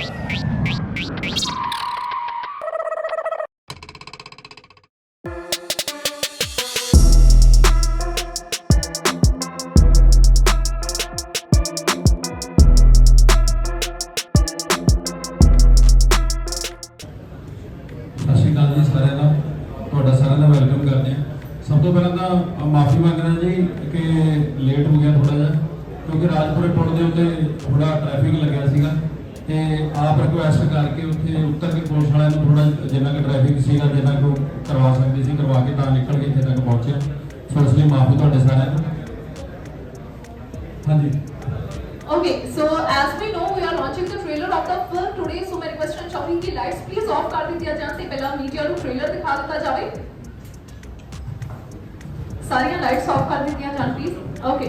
Welcome करते हैं। सब तो पहले तो माफ़ी मंग रहा जी कि लेट हो गया थोड़ा जहा, क्योंकि राजपुरे पुल के उत्ते थोड़ा ट्रैफिक लग्या सीगा ते आप रिक्वेस्ट करके उत्थे उत्तर के पुलिस वाले थोड़ा जिन्ना कि ट्रैफिक सीगा जिन्ना को करवा सकते सी करवा के तां निकल के इत्थे तक पहुंचे। सो इसलिए माफ़ी तुहाडे सारिआं नूं। हाँ जी। Okay, so as we know, we are launching the trailer of the film today. So मैं request करना चाहूँगी कि lights please off कर दीजिए जाने से पहला मीडिया को ट्रेलर दिखा दिया जाए। सारी लाइट्स ऑफ कर दीजिए जान please. Okay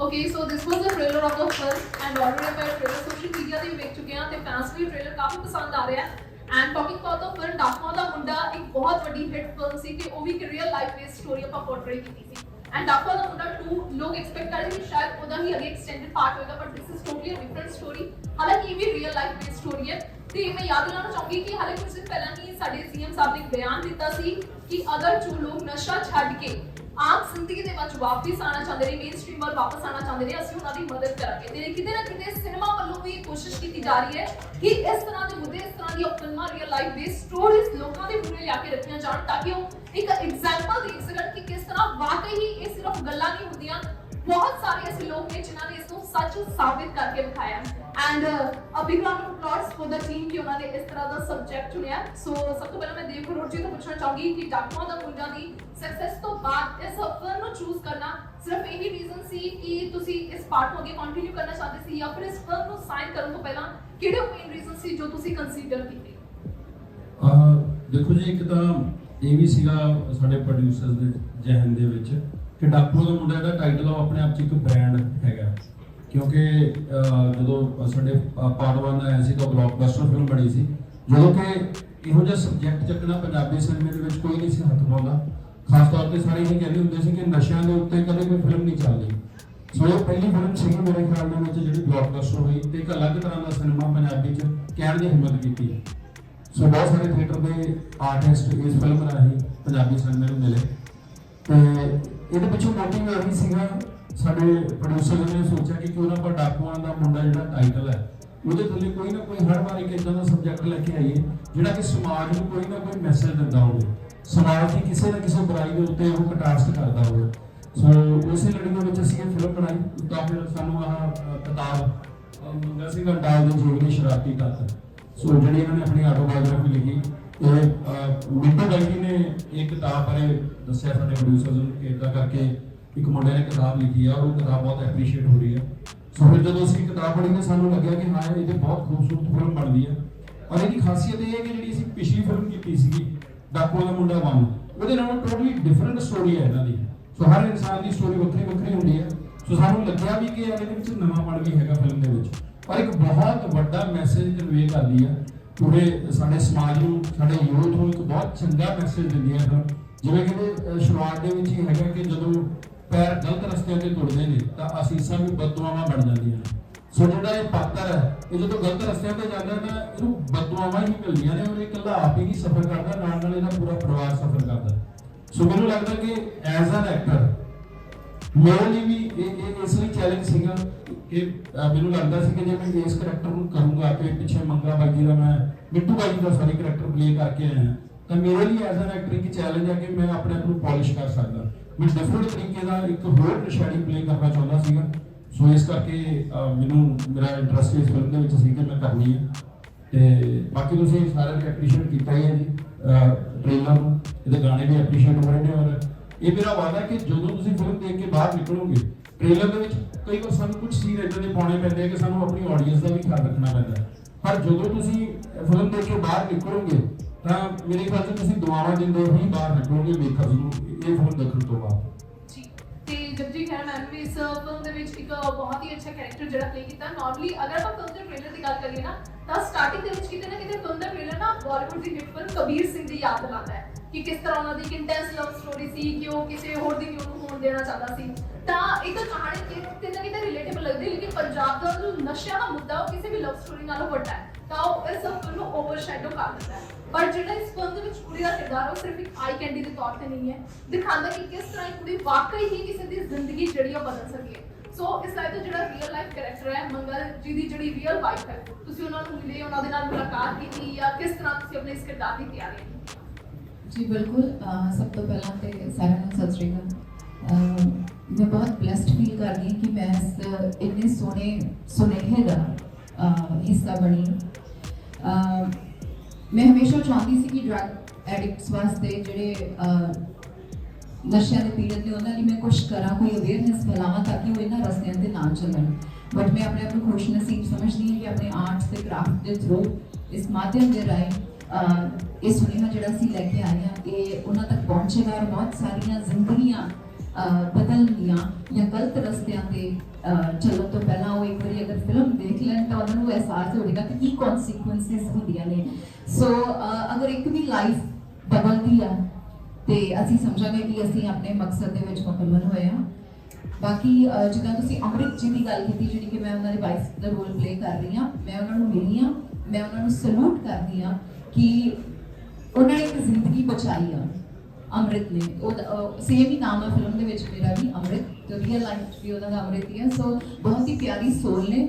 Okay, so this was the trailer of the film and already ਆਪਾਂ ट्रेलर सोशल मीडिया ਤੇ ਵੇਖ ਚੁੱਕੇ ਹਾਂ ਤੇ ਫੈਨਸ ਨੂੰ ट्रेलर ਕਾਫੀ ਪਸੰਦ ਆ ਰਿਹਾ ਹੈ। And talking about the film Dakuan Da Munda एक बहुत बड़ी हिट फिल्म सी कि वो भी एक रियल लाइफ बेस्ड स्टोरी ਆਪਾਂ पोर्ट्रे ਕੀਤੀ ਸੀ। एंड डाकुआं दा मुंडा 2 लोग एक्सपेक्ट कर रहे थे कि शायद ਉਹਦਾ ਹੀ अगे एक्सटेंडेड पार्ट होगा, but this is totally a different story. हालांकि ये भी रियल लाइफ बेस्ड स्टोरी है। ਤੇ मैं याद दिलाना चाहूंगी कि हाले कुछ दिन पहला ही ਸਾਡੇ सीएम साहब ने एक बयान दिता सी कि अगर जो लोग नशा छੱਡ के आम जिंदगी ਦੇ ਵਿੱਚ ਵਾਪਸ ਆਣਾ ਚਾਹੁੰਦੇ ਨੇ, ਮੇਨ ਸਟ੍ਰੀਮ ਵੱਲ ਵਾਪਸ ਆਣਾ ਚਾਹੁੰਦੇ ਨੇ, ਅਸੀਂ ਉਹਨਾਂ ਦੀ ਮਦਦ ਕਰਾਂਗੇ। ਤੇ ਕਿਤੇ ਨਾ ਕਿਤੇ ਸਿਨੇਮਾ ਵੱਲੋਂ ਵੀ ਕੋਸ਼ਿਸ਼ ਕੀਤੀ ਜਾ ਰਹੀ ਹੈ ਕਿ ਇਸ ਤਰ੍ਹਾਂ ਦੇ ਮੁੱਦੇ, ਇਸ ਤਰ੍ਹਾਂ ਦੀਆਂ ਫਿਲਮਾਂ, ਰੀਅਲ ਲਾਈਫ ਬੇਸਡ ਸਟੋਰੀਜ਼ ਲੋਕਾਂ ਦੇ ਮੂਹਰੇ ਲਿਆ ਕੇ ਰੱਖੀਆਂ ਜਾਣ ਤਾਂ ਕਿ ਉਹ ਇੱਕ ਐਗਜ਼ਾਮਪਲ ਦੇਖ ਸਕਣ ਕਿ ਕਿਸ ਤਰ੍ਹਾਂ ਵਾਕਈ ਹੀ ਇਹ ਸਿਰਫ ਗੱਲਾਂ ਨਹੀਂ ਹੁੰਦੀਆਂ। बहुत सारे ऐसे लोग हैं जिन्होंने इसको सच साबित करके दिखाया। And a big round of applause for the team कि उन्होंने इस तरह का सब्जेक्ट चुनिया। सो सब तो पहले मैं देव करोड़ जी तो पूछना चाहूंगी कि डाकुआं दा मुंडा दी सक्सेस तो बाद इस फिल्म ਨੂੰ ਚੂਜ਼ ਕਰਨਾ सिर्फ यही रीजन सी कि ਤੁਸੀਂ ਇਸ ਪਾਰਟ ਨੂੰ ਅੱਗੇ ਕੰਟੀਨਿਊ ਕਰਨਾ ਚਾਹते ਸੀ ਜਾਂ ਫਿਰ ਇਸ ਫਿਲਮ ਨੂੰ ਸਾਈਨ ਕਰਨ ਤੋਂ ਪਹਿਲਾਂ ਕਿਹੜੇ ਮੇਨ ਰੀਜ਼ਨ ਸੀ ਜੋ ਤੁਸੀਂ ਕੰਸੀਡਰ ਕੀਤੇ? ਦੇਖੋ ਜੀ, ਇੱਕ ਤਾਂ ਇਹ ਵੀ ਸੀਗਾ ਸਾਡੇ ਪ੍ਰੋਡਿਊਸਰਸ ਦੇ ਜਹਨ ਦੇ ਵਿੱਚ ਕਿ ਡਾਕੂਆਂ ਦਾ ਮੁੰਡਾ ਦਾ ਟਾਈਟਲ ਉਹ ਆਪਣੇ ਆਪ 'ਚ ਇੱਕ ਬ੍ਰਾਂਡ ਹੈਗਾ, ਕਿਉਂਕਿ ਜਦੋਂ ਸਾਡੇ ਪਾਰਟ 1 ਆਇਆ ਸੀ ਤਾਂ ਬਲੌਕਬਸਟਰ ਫਿਲਮ ਬਣੀ ਸੀ। ਜਦੋਂ ਕਿ ਇਹੋ ਜਿਹਾ ਸਬਜੈਕਟ ਚੱਕਣਾ ਪੰਜਾਬੀ ਸਿਨੇਮੇ ਦੇ ਵਿੱਚ ਕੋਈ ਨਹੀਂ ਸੀ ਹੱਥ ਪਾਉਂਦਾ। ਖਾਸ ਤੌਰ ਤੇ ਸਾਰੇ ਇਹ ਕਹਿੰਦੇ ਹੁੰਦੇ ਸੀ ਕਿ ਨਸ਼ਿਆਂ ਦੇ ਉੱਤੇ ਕਦੇ ਕੋਈ ਫਿਲਮ ਨਹੀਂ ਚੱਲਦੀ। ਸੋ ਇਹ ਪਹਿਲੀ ਫਿਲਮ ਸੀਗੀ ਮੇਰੇ ਖਿਆਲ ਦੇ ਵਿੱਚ ਜਿਹੜੀ ਬਲੌਕਬਸਟਰ ਹੋਈ ਤੇ ਇੱਕ ਅਲੱਗ ਤਰ੍ਹਾਂ ਦਾ ਸਿਨੇਮਾ ਪੰਜਾਬੀ 'ਚ ਕਹਿਣ ਦੀ ਹਿੰਮਤ ਕੀਤੀ ਹੈ। ਸੋ ਬਹੁਤ ਸਾਰੇ ਥੀਏਟਰ ਦੇ ਆਰਟਿਸਟ ਇਸ ਫਿਲਮ ਰਾਹੀਂ ਪੰਜਾਬੀ ਸਿਨੇਮੇ ਨੂੰ ਮਿਲੇ ਤੇ ਇਹਦੇ ਪਿੱਛੋਂ ਮੋਟਿਵ ਇਹੀ ਸੀਗਾ, ਸਾਡੇ ਪ੍ਰੋਡਿਊਸਰ ਨੇ ਸੋਚਿਆ ਕਿ ਕਿਉਂ ਨਾ ਆਪਾਂ ਡਾਕੂਆਂ ਦਾ ਮੁੰਡਾ ਜਿਹੜਾ ਟਾਈਟਲ ਹੈ ਉਹਦੇ ਥੱਲੇ ਕੋਈ ਨਾ ਕੋਈ ਹਰ ਵਾਰ ਇੱਕ ਇਦਾਂ ਦਾ ਸਬਜੈਕਟ ਲੈ ਕੇ ਆਈਏ ਜਿਹੜਾ ਕਿ ਸਮਾਜ ਨੂੰ ਕੋਈ ਨਾ ਕੋਈ ਮੈਸੇਜ ਦਿੰਦਾ ਹੋਵੇ, ਸਮਾਜ ਦੀ ਕਿਸੇ ਨਾ ਕਿਸੇ ਬੁਰਾਈ ਦੇ ਉੱਤੇ ਉਹ ਕਟਾਸਟ ਕਰਦਾ ਹੋਵੇ। ਸੋ ਉਸੇ ਲੜੀ ਦੇ ਵਿੱਚ ਅਸੀਂ ਇਹ ਫਿਲਮ ਬਣਾਈ ਤਾਂ ਫਿਰ ਸਾਨੂੰ ਆਹ ਕਿਤਾਬ ਮੰਗਾ ਸੀ ਗੰਡਾਲ ਦੇ ਜੀਵਨੀ ਸ਼ਰਾਰਤੀ ਤੱਤ, ਸੋ ਜਿਹੜੀ ਇਹਨਾਂ ਨੇ ਆਪਣੀ ਆਟੋਬਾਇਓਗ੍ਰਾਫੀ ਲਿਖੀ। ਮਿੰਟੂ ਗਾਂਧੀ ਨੇ ਇਹ ਕਿਤਾਬ ਬਾਰੇ ਦੱਸਿਆ ਸਾਡੇ ਪ੍ਰੋਡਿਊਸਰਸ ਨੂੰ ਕਿ ਇਦਾਂ ਕਰਕੇ ਇੱਕ ਮੁੰਡੇ ਨੇ ਕਿਤਾਬ ਲਿਖੀ ਆ, ਉਹ ਕਿਤਾਬ ਬਹੁਤ ਐਪਰੀਸ਼ੀਏਟ ਹੋ ਰਹੀ ਹੈ। ਸੋ ਫਿਰ ਜਦੋਂ ਅਸੀਂ ਕਿਤਾਬ ਪੜ੍ਹੀ ਤਾਂ ਸਾਨੂੰ ਲੱਗਿਆ ਕਿ ਹਾਂ ਇਹ ਬਹੁਤ ਖੂਬਸੂਰਤ ਫਿਲਮ ਬਣਦੀ ਹੈ। ਔਰ ਇਹਦੀ ਖਾਸੀਅਤ ਇਹ ਹੈ ਕਿ ਜਿਹੜੀ ਅਸੀਂ ਪਿਛਲੀ ਫਿਲਮ ਕੀਤੀ ਸੀਗੀ ਡਾਕੂਆਂ ਦਾ ਮੁੰਡਾ 1, ਉਹਦੇ ਨਾਲੋਂ ਟੋਟਲੀ ਡਿਫਰੈਂਟ ਸਟੋਰੀ ਹੈ ਇਹਨਾਂ ਦੀ। ਸੋ ਹਰ ਇਨਸਾਨ ਦੀ ਸਟੋਰੀ ਵੱਖਰੀ ਵੱਖਰੀ ਹੁੰਦੀ ਹੈ। ਸੋ ਸਾਨੂੰ ਲੱਗਿਆ ਵੀ ਕਿ ਇਹਦੇ ਵਿੱਚ ਨਵਾਂਪਣ ਵੀ ਹੈਗਾ ਫਿਲਮ ਦੇ ਵਿੱਚ, ਪਰ ਇੱਕ ਬਹੁਤ ਵੱਡਾ ਮੈਸੇਜ ਕਨਵੇ ਕਰਦੀ ਹੈ ਪੂਰੇ ਸਾਡੇ ਸਮਾਜ ਨੂੰ, ਸਾਡੇ ਯੂਥ ਨੂੰ ਇੱਕ ਬਹੁਤ ਚੰਗਾ ਮੈਸੇਜ ਦਿੰਦੀ ਹੈ ਫਿਲਮ। ਜਿਵੇਂ ਕਿ ਸ਼ੁਰੂਆਤ ਦੇ ਵਿੱਚ ਹੀ ਹੈਗਾ ਕਿ ਜਦੋਂ ਪੈਰ ਗਲਤ ਰਸਤਿਆਂ ਤੇ ਤੁਰਦੇ ਨੇ ਤਾਂ ਅਸੀਸਾਂ ਵੀ ਬਦਦੁਆਵਾਂ ਬਣ ਜਾਂਦੀਆਂ ਨੇ। ਸੋ ਜਿਹੜਾ ਇਹ ਪਾਤਰ ਹੈ ਇਹ ਜਦੋਂ ਗਲਤ ਰਸਤਿਆਂ ਤੇ ਜਾਂਦਾ ਤਾਂ ਇਹਨੂੰ ਬਦਦੁਆਵਾਂ ਹੀ ਮਿਲਦੀਆਂ ਨੇ ਔਰ ਇਹ ਇਕੱਲਾ ਆਪ ਹੀ ਨਹੀਂ ਸਫ਼ਰ ਕਰਦਾ, ਨਾਲ ਨਾਲ ਇਹਦਾ ਪੂਰਾ ਪਰਿਵਾਰ ਸਫ਼ਰ ਕਰਦਾ। ਸੋ ਮੈਨੂੰ ਲੱਗਦਾ ਕਿ ਐਜ਼ ਐਨ ਐਕਟਰ ਮੇਰੇ ਲਈ ਵੀ ਇਹ ਇਸ ਲਈ ਚੈਲੰਜ ਸੀਗਾ ਕਿ ਮੈਨੂੰ ਲੱਗਦਾ ਸੀ ਕਿ ਜੇ ਮੈਂ ਇਸ ਕਰੈਕਟਰ ਨੂੰ ਕਰੂੰਗਾ ਕਿ ਪਿੱਛੇ ਮੰਗਾ ਬਾਈ ਜੀ ਦਾ ਮੈਂ ਮਿੱਟੂ ਬਾਈ ਜੀ ਦਾ ਸਾਰੀ ਕਰੈਕਟਰ ਪਲੇ ਕਰਕੇ ਆਇਆ ਤਾਂ ਮੇਰੇ ਲਈ ਐਜ਼ ਐਨ ਐਕਟਰ ਇੱਕ ਚੈਲੰਜ ਹੈ ਕਿ ਮੈਂ ਆਪਣੇ ਆਪ ਨੂੰ ਪੋਲਿਸ਼ ਕਰ ਸਕਦਾ, ਮੈਂ ਡਿਫਰੈਂਟ ਤਰੀਕੇ ਦਾ ਇੱਕ ਹੋਰ ਨਸ਼ਾੜੀ ਪਲੇ ਕਰਨਾ ਚਾਹੁੰਦਾ ਸੀਗਾ। ਸੋ ਇਸ ਕਰਕੇ ਮੈਨੂੰ ਮੇਰਾ ਇੰਟਰਸਟ ਇਸ ਫਿਲਮ ਦੇ ਵਿੱਚ ਸੀ ਕਿ ਮੈਂ ਕਰਨੀ ਹੈ। ਤੇ ਬਾਕੀ ਤੁਸੀਂ ਸਾਰਿਆਂ ਨੇ ਐਪਰੀਸ਼ੀਏਟ ਕੀਤਾ ਹੀ ਹੈ ਜੀ ਟ੍ਰੇਲਰ ਨੂੰ, ਇਹਦੇ ਗਾਣੇ ਵੀ ਐਪਰੀਸ਼ੀਏਟ ਹੋ ਰਹੇ ਨੇ। ਔਰ ਇਹ ਮੇਰਾ ਵਾਅਦਾ ਕਿ ਜਦੋਂ ਤੁਸੀਂ ਫਿਲਮ ਦੇਖ ਕੇ ਬਾਹਰ ਨਿਕਲੋਗੇ, ਟ੍ਰੇਲਰ ਦੇ ਵਿੱਚ ਕਈ ਵਾਰ ਸਾਨੂੰ ਕੁਝ ਸੀਨ ਇਦਾਂ ਦੇ ਪਾਉਣੇ ਪੈਂਦੇ ਆ ਕਿ ਸਾਨੂੰ ਆਪਣੀ ਆਡੀਅנס ਦਾ ਵੀ ਖਿਆਲ ਰੱਖਣਾ ਪੈਂਦਾ, ਪਰ ਜਦੋਂ ਤੁਸੀਂ ਫਿਲਮ ਦੇਖ ਕੇ ਬਾਹਰ ਨਿਕਲੋਗੇ ਤਾਂ ਮੇਰੇ ਖਿਆਲ 'ਚ ਤੁਸੀਂ ਦੁਆਵਾਂ ਦਿੰਦੇ ਹੀ ਬਾਹਰ ਨਿਕਲੋਗੇ ਵੇਖਣ ਨੂੰ ਇਹ ਫਿਲਮ ਦੇਖਣ ਤੋਂ ਬਾਅਦ। ਜੀ ਤੇ जगजीत खैर मैम भी इस फिल्म ਦੇ ਵਿੱਚ ਇੱਕ ਬਹੁਤ ਹੀ ਅੱਛਾ ਕੈਰੈਕਟਰ ਜਿਹੜਾ ਪਲੇ ਕੀਤਾ। ਨਾਰਮਲੀ ਅਗਰ ਆਪਾਂ ਫਿਲਮ ਦੇ ਟ੍ਰੇਲਰ ਦੀ ਗੱਲ ਕਰੀਏ ਨਾ ਤਾਂ ਸਟਾਰਟਿੰਗ ਦੇ ਵਿੱਚ ਕਿਤੇ ਨਾ ਕਿਤੇ ਫਿਲਮ ਦਾ ਟ੍ਰੇਲਰ ਨਾ ਬਾਲੀਵੁੱਡ ਦੀ ਹਿੱਟ ਫਿਲਮ ਕਬੀਰ ਸਿੰਘ ਦੀ ਯਾਦ ਦਿਲਾਉਂਦਾ ਹੈ ਕਿ ਕਿਸ ਤਰ੍ਹਾਂ ਉਹਨਾਂ ਦੀ ਇੱਕ ਇੰਟੈਂਸ ਲਵ ਸਟੋਰੀ ਸੀ ਕਿ ਉਹ ਕਿਸੇ ਹੋਰ ਦੀ ਨਿਊ ਨੂੰ ਹੋਣ ਦੇਣਾ ਚਾਹੁੰਦਾ ਸੀ। ਤਾਂ ਇੱਕ ਕਹਾਣੀ ਕਿਤੇ ਨਾ ਕਿਤੇ ਰਿਲੇਟੇਬਲ ਲੱਗਦੀ, ਲੇਕਿਨ ਪੰਜਾਬ ਦਾ ਜੋ ਨਸ਼ਿਆਂ ਦਾ ਮੁੱਦਾ ਉਹ ਕਿਸੇ ਵੀ ਲਵ ਸਟੋਰੀ ਨਾਲੋਂ ਵੱਡਾ ਹੈ ਤਾਂ ਉਹ ਇਸ ਫਿਲਮ ਨੂੰ ਓਵਰਸ਼ੈਡੋ ਕਰ ਦਿੰਦਾ ਹੈ। ਪਰ ਜਿਹੜਾ ਇਸ ਫਿਲਮ ਦੇ ਵਿੱਚ ਕੁੜੀ ਦਾ ਕਿਰਦਾਰ ਉਹ ਸਿਰਫ ਇੱਕ ਆਈ ਕੈਂਡੀ ਦੇ ਤੌਰ ਤੇ ਨਹੀਂ ਹੈ, ਦਿਖਾਉਂਦਾ ਕਿ ਕਿਸ ਤਰ੍ਹਾਂ ਇੱਕ ਕੁੜੀ ਵਾਕਈ ਹੀ ਕਿਸੇ ਦੀ ਜ਼ਿੰਦਗੀ ਜਿਹੜੀ ਉਹ ਬਦਲ ਸਕਦੀ ਹੈ। ਸੋ ਇਸ ਲਾਈਕ ਦਾ ਜਿਹੜਾ ਰੀਅਲ ਲਾਈਫ ਕੈਰੈਕਟਰ ਹੈ ਮੰਗਲ ਜੀ ਦੀ ਜਿਹੜੀ ਰੀਅਲ ਵਾਈਫ ਹੈ, ਤੁਸੀਂ ਉਹਨਾਂ ਨੂੰ ਮਿਲੇ, ਉਹਨਾਂ ਦੇ ਨਾਲ ਮੁਲਾਕਾਤ ਕੀਤੀ ਜਾਂ ਕਿਸ ਤਰ੍ਹਾਂ ਤੁਸੀਂ ਆਪਣੇ ਇਸ ਕਿਰਦਾਰ ਦੀ ਤਿਆਰੀ ਕੀਤੀ? जी बिल्कुल, सब तो पहला तो सारे सत श्री अकाल। मैं बहुत ब्लैसड फील कर रही कि मैं इस इन्ने सोहने सुनेहे का हिस्सा बनी। मैं हमेशा चाहती सी कि ड्रग एडिक्ट्स वास्ते जेडे नशे के पीड़ित ने उन्होंने मैं कुछ करा, कोई अवेयरनेस फैलावा ताकि वो इन्होंने रस्तियों से ना चलन। बट मैं अपने आप को खुश नसीब समझती हूँ कि अपने आर्ट्स के क्राफ्ट के थ्रू इस माध्यम के राय ये सुनेहा जोड़ा सी लैके आए हैं ये उन्होंने तक पहुँचेगा और बहुत सारिया जिंदगियां बदलनिया या गलत रस्तियां के चलन तो पहला वो एक बार अगर फिल्म देख लें तो उन्होंने एहसास होगा कि की कॉन्सिक्वेंसिस होंदियां ने। सो अगर एक भी लाइफ बदलती है तो असी समझांगे कि असी अपने मकसद के मुकम्मल होए हैं। बाकी जिदा तुसी अमृत जी की गल की जी कि मैं उन्होंने वाइफ का रोल प्ले कर रही हाँ, मैं उन्होंने मिली हाँ, मैं उन्होंने सलूट करती हाँ कि उन्होंने एक जिंदगी बचाई है अमृत ने। सेम ही नाम है फिल्म के मेरा भी अमृत, तो रियल लाइफ भी उन्होंने अमृत ही है। सो बहुत ही प्यारी सोल ने,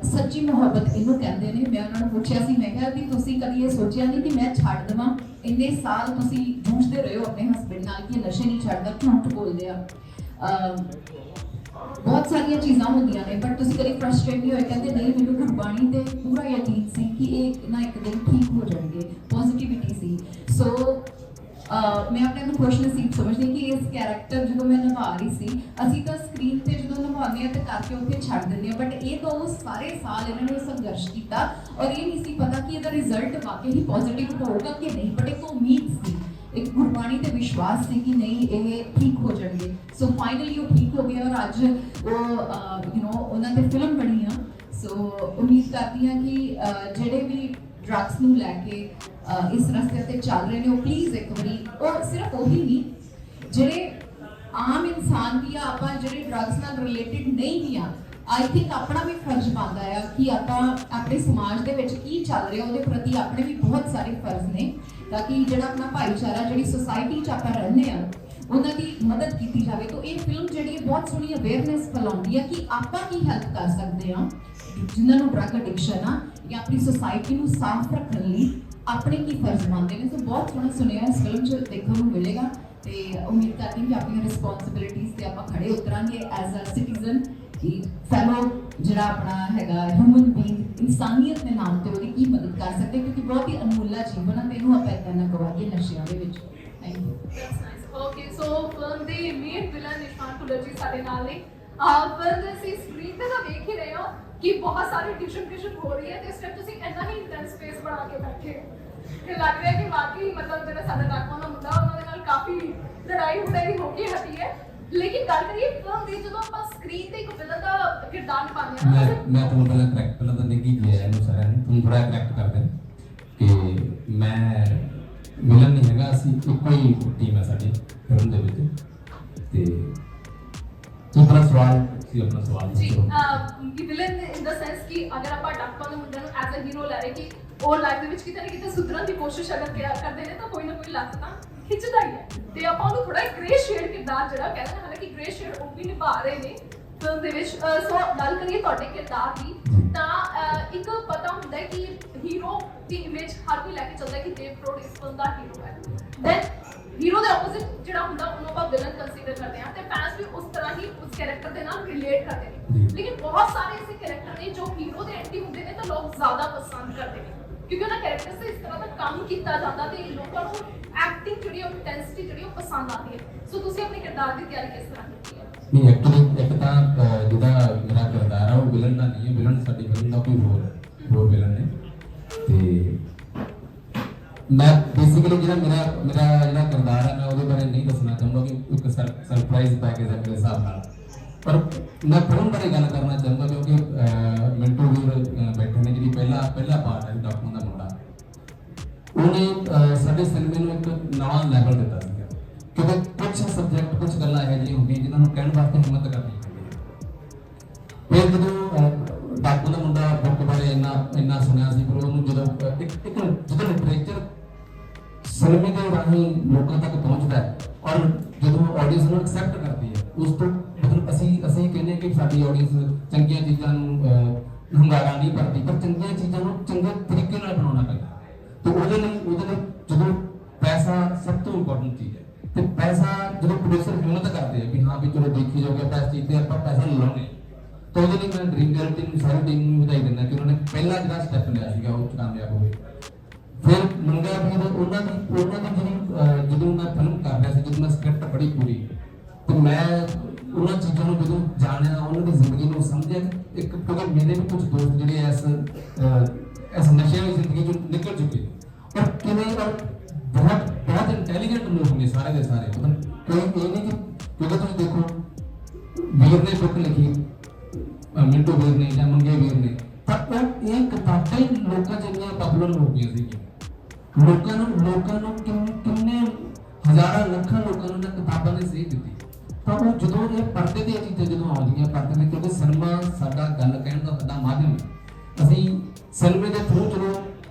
सच्ची मुहब्बत इनू कहते हैं। मैं उन्होंने पूछा सी, मैं कहा कि तुसी कभी ये सोचा नहीं कि मैं छड़ देवां, इन्ने साल तुसी जूझते रहे हो अपने हसबैंड नाल कि नशे नहीं छड़दा, झूठ बोलदे आ, बहुत सारिया चीज़ां होंदियां ने, बट तुसी कभी फ्रस्ट्रेट नहीं होए, कहते नहीं मैनूं गुरबाणी ते पूरा यकीन सी कि एक ना एक दिन ठीक हो जाएंगे, पॉजिटिविटी सी। सो मैं अपने आप को खुश नसीब समझदी कि इस कैरेक्टर जो मैं निभा रही सी, असी तो स्क्रीन पे जो निभाने तो करके उत्थे छड़ दिंदे आ, बट ये तो सारे साल इन्होंने संघर्ष किया और ये नहीं सी पता कि इसका रिजल्ट वाकई ही पॉजिटिव होगा कि नहीं, बट एक उम्मीद सी, एक गुरबाणी ते विश्वास से कि नहीं ये ठीक हो जाएंगे। सो फाइनली वो ठीक हो गया और अज वो उन्होंने फिल्म बनी है। सो उम्मीद करती हैं कि जेडे भी ड्रग्स नूं लैके इस रस्ते ते चल रहे हैं प्लीज़ एक बारी, और सिर्फ वही नहीं जेडे आम इंसान भी आप जेडे ड्रग्स नाल रिलेटेड नहीं भी आ, आई थिंक अपना भी फर्ज बनता है कि आप अपने समाज के की चल रहा है प्रति अपने भी बहुत सारे फर्ज ने, ताकि जो अपना भाईचारा जी सोसाइटी आप रहने उन्होंने मदद की जाए। तो ये फिल्म जी बहुत सोहनी अवेयरनेस फैलाती है कि आप की हेल्प कर सकते हैं जिन्होंने ड्रग एडिक्शन आ या अपनी सोसाइटी को साफ रखने लिए अपने की फर्ज मानते हैं। तो बहुत सोहना सुनिया इस फिल्म से देखने को मिलेगा, तो उम्मीद करती हूँ कि अपनी रिस्पॉन्सिबिलिटीज़ से आप खड़े उतरांगे एज अ सिटीजन कि फैलो जरा अपना हैगा ह्यूमन बीइंग इंसानियत के नाम से वो मदद कर सकते, क्योंकि बहुत ही अनमोला जीवन है, तेनों आप इतना ना गवाइए नशियां दे विच। Thank you. Okay, so film ਦੇ ਮੇਨ ਵਿਲਨ ਨਿਸ਼ਾਨ ਭੁੱਲਰ ਜੀ ਸਾਡੇ ਨਾਲ ਨੇ। ਫਿਲਮ ਦੇ ਅਸੀਂ ਸਕਰੀਨ ਤੇ ਤਾਂ ਦੇਖ ਹੀ ਰਹੇ ਹੋ ਕਿ ਬਹੁਤ ਸਾਰੀ ਟਿਊਸ਼ਨ ਹੋ ਰਹੀ ਹੈ ਤੇ ਇਸ ਟਾਈਮ ਤੁਸੀਂ ਇੰਨਾ ਹੀ ਇੰਟੈਂਸ ਸਪੇਸ ਬਣਾ ਕੇ ਬੈਠੇ ਹੋ ਕਿ ਲੱਗ ਰਿਹਾ ਕਿ ਵਾਕਈ ਮਤਲਬ ਜਿਹੜਾ ਸਾਡਾ ਡਾਕੂਆਂ ਦਾ ਮੁੰਡਾ ਉਹਨਾਂ ਦੇ ਨਾਲ ਕਾਫੀ ਲੜਾਈ ਹੁੜਾਈ ਹੋ ਕੇ ਹਟੀ ਹੈ। लेकिन गल करिए फिल्म दी जो आप स्क्रीन ते एक विलन दा किरदार निभाने हैं मैं तुम पहले करेक्ट पहले तो निकी दिया है नु सारे तुम थोड़ा करेक्ट कर दे कि मैं विलन नहीं हैगा ਅਸੀਂ ਇੱਕੋ ਹੀ ਟੀਮ ਹੈ ਸਾਡੀ ਫਿਲਮ ਦੇ ਵਿੱਚ ਤੇ ਆਪਣਾ ਸਵਾਲ ਸੀ ਆਪਣਾ ਸਵਾਲ जी कि विलन इन द सेंस कि अगर आप डाकूਆਂ ਦੇ ਮੁੰਡੇ ਨੂੰ ਐਜ਼ ਅ ਹੀਰੋ ਲੈ ਰਹੇ ਕਿ ਉਹ ਲਾਈਫ ਦੇ ਵਿੱਚ ਕਿਤੇ ਨਾ ਕਿਤੇ ਸੁਧਰਨ ਦੀ ਕੋਸ਼ਿਸ਼ ਅਗਰ ਕਰਦੇ ਨੇ ਤਾਂ ਕੋਈ ਨਾ ਕੋਈ ਲੱਤ ਤਾਂ ਖਿੱਚਦਾ ਹੀ ਹੈ ਤੇ ਆਪਾਂ ਉਹਨੂੰ ਥੋੜਾ ਗ੍ਰੇ ਸ਼ੇਡ ਕਿਰਦਾਰ ਜਿਹੜਾ ਕਹਿੰਦੇ ਨੇ, ਹਾਲਾਂਕਿ ਗ੍ਰੇ ਸ਼ੇਡ ਉਹ ਵੀ ਨਿਭਾ ਰਹੇ ਨੇ ਫਿਲਮ ਦੇ ਵਿੱਚ। ਸੋ ਗੱਲ ਕਰੀਏ ਤੁਹਾਡੇ ਕਿਰਦਾਰ ਦੀ ਤਾਂ ਇੱਕ ਪਤਾ ਹੁੰਦਾ ਹੈ ਕਿ ਹੀਰੋ ਦੀ ਇਮੇਜ ਹਰ ਕੋਈ ਲੈ ਕੇ ਚੱਲਦਾ ਹੈ ਕਿ ਦੇਵ ਕਰੋੜ ਇਸ ਫਿਲਮ ਦਾ ਹੀਰੋ ਹੈ, ਦੈਨ ਹੀਰੋ ਦੇ ਆਪੋਜ਼ਿਟ ਜਿਹੜਾ ਹੁੰਦਾ ਉਹਨੂੰ ਆਪਾਂ ਵਿਲਨ ਕੰਸੀਡਰ ਕਰਦੇ ਹਾਂ ਤੇ ਫੈਨਸ ਵੀ ਉਸ ਤਰ੍ਹਾਂ ਹੀ ਉਸ ਕੈਰੈਕਟਰ ਦੇ ਨਾਲ ਰਿਲੇਟ ਕਰਦੇ ਨੇ। ਲੇਕਿਨ ਬਹੁਤ ਸਾਰੇ ਐਸੇ ਕੈਰੈਕਟਰ ਨੇ ਜੋ ਹੀਰੋ ਦੇ ਐਂਟੀ ਹੁੰਦੇ ਨੇ ਤਾਂ ਲੋਕ ਜ਼ਿਆਦਾ ਪਸੰਦ ਕਰਦੇ ਨੇ ਕਿਉਂਕਿ ਉਹਨਾਂ ਕੈਰੈਕਟਰ ਸੇ ਇਸ ਤਰ੍ਹਾਂ ਦਾ ਕੰਮ ਕੀਤਾ ਜਾਂਦਾ ਤੇ ਲੋਕਾਂ ਨੂੰ ਐਕਟਿੰਗ ਜਿਹੜੀ ਉਹ ਇੰਟੈਂਸਿਟੀ ਜਿਹੜੀ ਉਹ ਪਸੰਦ ਆਉਂਦੀ ਹੈ। ਸੋ ਤੁਸੀਂ ਆਪਣੇ ਕਿਰਦਾਰ ਦੀ ਤਿਆਰੀ ਕਿਸ ਤਰ੍ਹਾਂ ਕੀਤੀ ਹੈ? ਨਹੀਂ ਐਕਚੁਅਲੀ ਇੱਕ ਤਾਂ ਜਿਹੜਾ ਮੇਰਾ ਕਿਰਦਾਰ ਆ ਉਹ ਵਿਲਨ ਦਾ ਨਹੀਂ ਹੈ, ਵਿਲਨ ਸਾਡੀ ਫਿਲਮ ਦਾ ਕੋਈ ਹੋਰ ਵਿਲਨ ਨੇ ਤੇ मैं बेसिकली ਜਿਹੜਾ ਮੇਰਾ ਜਿਹੜਾ ਕਿਰਦਾਰ ਹੈ ਮੈਂ ਉਹਦੇ ਬਾਰੇ ਨਹੀਂ ਦੱਸਣਾ ਚਾਹੁੰਦਾ ਕਿ ਇੱਕ ਸਰਪ੍ਰਾਈਜ਼ ਪੈਕੇਜ ਹੈ ਮੇਰੇ ਹਿਸਾਬ ਨਾਲ, ਪਰ ਮੈਂ ਫਿਲਮ ਬਾਰੇ ਗੱਲ ਕਰਨਾ ਚਾਹੁੰਦਾ ਕਿਉਂਕਿ ਮਿੰਟੂ ਵੀਰ ਬੈਠੇ ਨੇ, ਜਿਹੜੀ ਪਹਿਲਾ ਪਾਰਟ ਹੈ ਡਾਕੂਆਂ ਦਾ ਮੁੰਡਾ, ਉਹਨੇ ਸਾਡੇ ਸਿਨੇਮੇ ਨੂੰ ਇੱਕ ਨਵਾਂ ਲੈਵਲ ਦਿੱਤਾ ਸੀਗਾ, ਕਿਉਂਕਿ ਕੁਝ ਸਬਜੈਕਟ ਕੁਝ ਗੱਲਾਂ ਇਹੋ ਜਿਹੀਆਂ ਹੁੰਦੀਆਂ ਜਿਨ੍ਹਾਂ ਨੂੰ ਕਹਿਣ ਵਾਸਤੇ ਹਿੰਮਤ ਕਰਨੀ ਪੈਂਦੀ ਹੈ। ਫਿਰ ਜਦੋਂ ਡਾਕੂ ਦਾ ਮੁੰਡਾ ਬੁੱਕ ਬਾਰੇ ਇੰਨਾ ਸੁਣਿਆ ਸੀ, ਪਰ ਉਹਨੂੰ ਜਦੋਂ ਜਦੋਂ ਲਿਟਰੇਚਰ ਸਿਨੇਮੇ ਦੇ ਰਾਹੀਂ ਲੋਕਾਂ ਤੱਕ ਪਹੁੰਚਦਾ ਹੈ ਔਰ ਜਦੋਂ ਆਡੀਅנס ਨੂੰ ਐਕਸੈਪਟ ਕਰਦੀ ਹੈ, ਉਸ ਤੋਂ ਮਤਲਬ ਅਸੀਂ ਕਹਿੰਦੇ ਕਿ ਸਾਡੀ ਆਡੀਅנס ਚੰਗੀਆਂ ਚੀਜ਼ਾਂ ਨੂੰ ਹੰਗਾਰਾ ਨਹੀਂ ਭਰਦੀ, ਪਰ ਚੰਗੀਆਂ ਚੀਜ਼ਾਂ ਨੂੰ ਚੰਗੇ ਤਰੀਕੇ ਨਾਲ ਬਣਾਉਣਾ ਪੈਂਦਾ। ਤੇ ਉਹਦੇ ਲਈ ਜਦੋਂ ਪੈਸਾ ਸਭ ਤੋਂ ਇੰਪੋਰਟੈਂਟ ਚੀਜ਼ ਹੈ, ਤੇ ਪੈਸਾ ਜਦੋਂ ਪ੍ਰੋਡਿਊਸਰ ਹਿੰਮਤ ਕਰਦੇ ਆ ਵੀ ਹਾਂ ਵੀ ਚਲੋ ਦੇਖੀ ਜਾਓਗੇ ਆਪਾਂ ਇਸ ਚੀਜ਼ ਤੇ ਆਪਾਂ ਪੈਸਾ ਲਾਉਣੇ, ਤਾਂ ਉਹਦੇ ਲਈ ਮੈਂ ਡ੍ਰੀਮ ਗਰਲ ਟੀਮ ਸਾਰੀ ਟੀਮ ਨੂੰ ਵਧਾਈ ਦਿੰਦਾ ਕਿ ਉਹਨਾਂ ਨੇ ਪਹਿਲਾ ਜਿਹੜਾ ਸਟੈਪ ਲਿਆ ਸੀਗਾ ਉਹ ਕਾਮਯਾਬ ਹੋਵੇ। ਫਿਰ ਮੰਗਿਆ ਵੀ ਉਹਨਾਂ ਦੀ ਜਿਹੜੀ ਜਦੋਂ ਮੈਂ ਫਿਲਮ ਕਰ ਰਿਹਾ ਸੀ, ਜਦੋਂ ਮੈਂ ਸਕ੍ਰਿਪਟ ਪੜ੍ਹੀ ਪੂਰੀ, ਤੇ ਮੈਂ ਉਹਨਾਂ ਚੀਜ਼ਾਂ ਨੂੰ ਜਦੋਂ ਜਾਣਿਆ, ਉਹਨਾਂ ਦੀ ਜ਼ਿੰਦਗੀ ਨੂੰ ਸਮਝਿਆ, ਇੱਕ ਕਿਉਂਕਿ ਮੇਰੇ ਵੀ ਕੁਝ ਦੋਸਤ ਜਿਹੜੇ ਇਸ ਨਸ਼ਿਆਂ ਦੀ ਜ਼ਿੰਦਗੀ ਚੋਂ ਨਿਕਲ ਚੁੱਕੇ ਪਰ ਕਿਵੇਂ ਬਹੁਤ ਇੰਟੈਲੀਜੈਂਟ ਲੋਕ ਨੇ ਸਾਰੇ ਦੇ ਸਾਰੇ, ਮਤਲਬ ਕੋਈ ਇਹ ਨਹੀਂ ਕਿ ਕਿਉਂਕਿ ਤੁਸੀਂ ਦੇਖੋ ਵੀਰ ਨੇ ਬੁੱਕ ਲਿਖੀ, ਮਿੰਟੂ ਵੀਰ ਨੇ ਜਾਂ ਮੰਗੇ ਵੀਰ ਨੇ, ਤਾਂ ਉਹ ਇਹ ਕਿਤਾਬਾਂ ਹੀ ਲੋਕਾਂ 'ਚ ਇੰਨੀਆਂ ਪਪੂਲਰ ਹੋ ਗਈਆਂ ਸੀਗੀਆਂ, ਲੋਕਾਂ ਨੂੰ ਕਿੰਨੇ ਹਜ਼ਾਰਾਂ ਲੱਖਾਂ ਲੋਕਾਂ ਨੂੰ ਕਿਤਾਬਾਂ ਨੇ ਸੇਧ ਦਿੱਤੀ। ਤਾਂ ਉਹ ਜਦੋਂ ਇਹ ਪਰਦੇ ਤੇ ਚੀਜ਼ਾਂ ਜਦੋਂ ਆਉਂਦੀਆਂ ਪਰਦੇ ਤੇ, ਕਿਉਂਕਿ ਸਿਨੇਮਾ ਸਾਡਾ ਗੱਲ ਕਹਿਣ ਦਾ ਸਾਡਾ ਮਾਧਿਅਮ, ਅਸੀਂ ਸਿਨੇਮੇ ਦੇ ਥਰੂ ਚਲੋ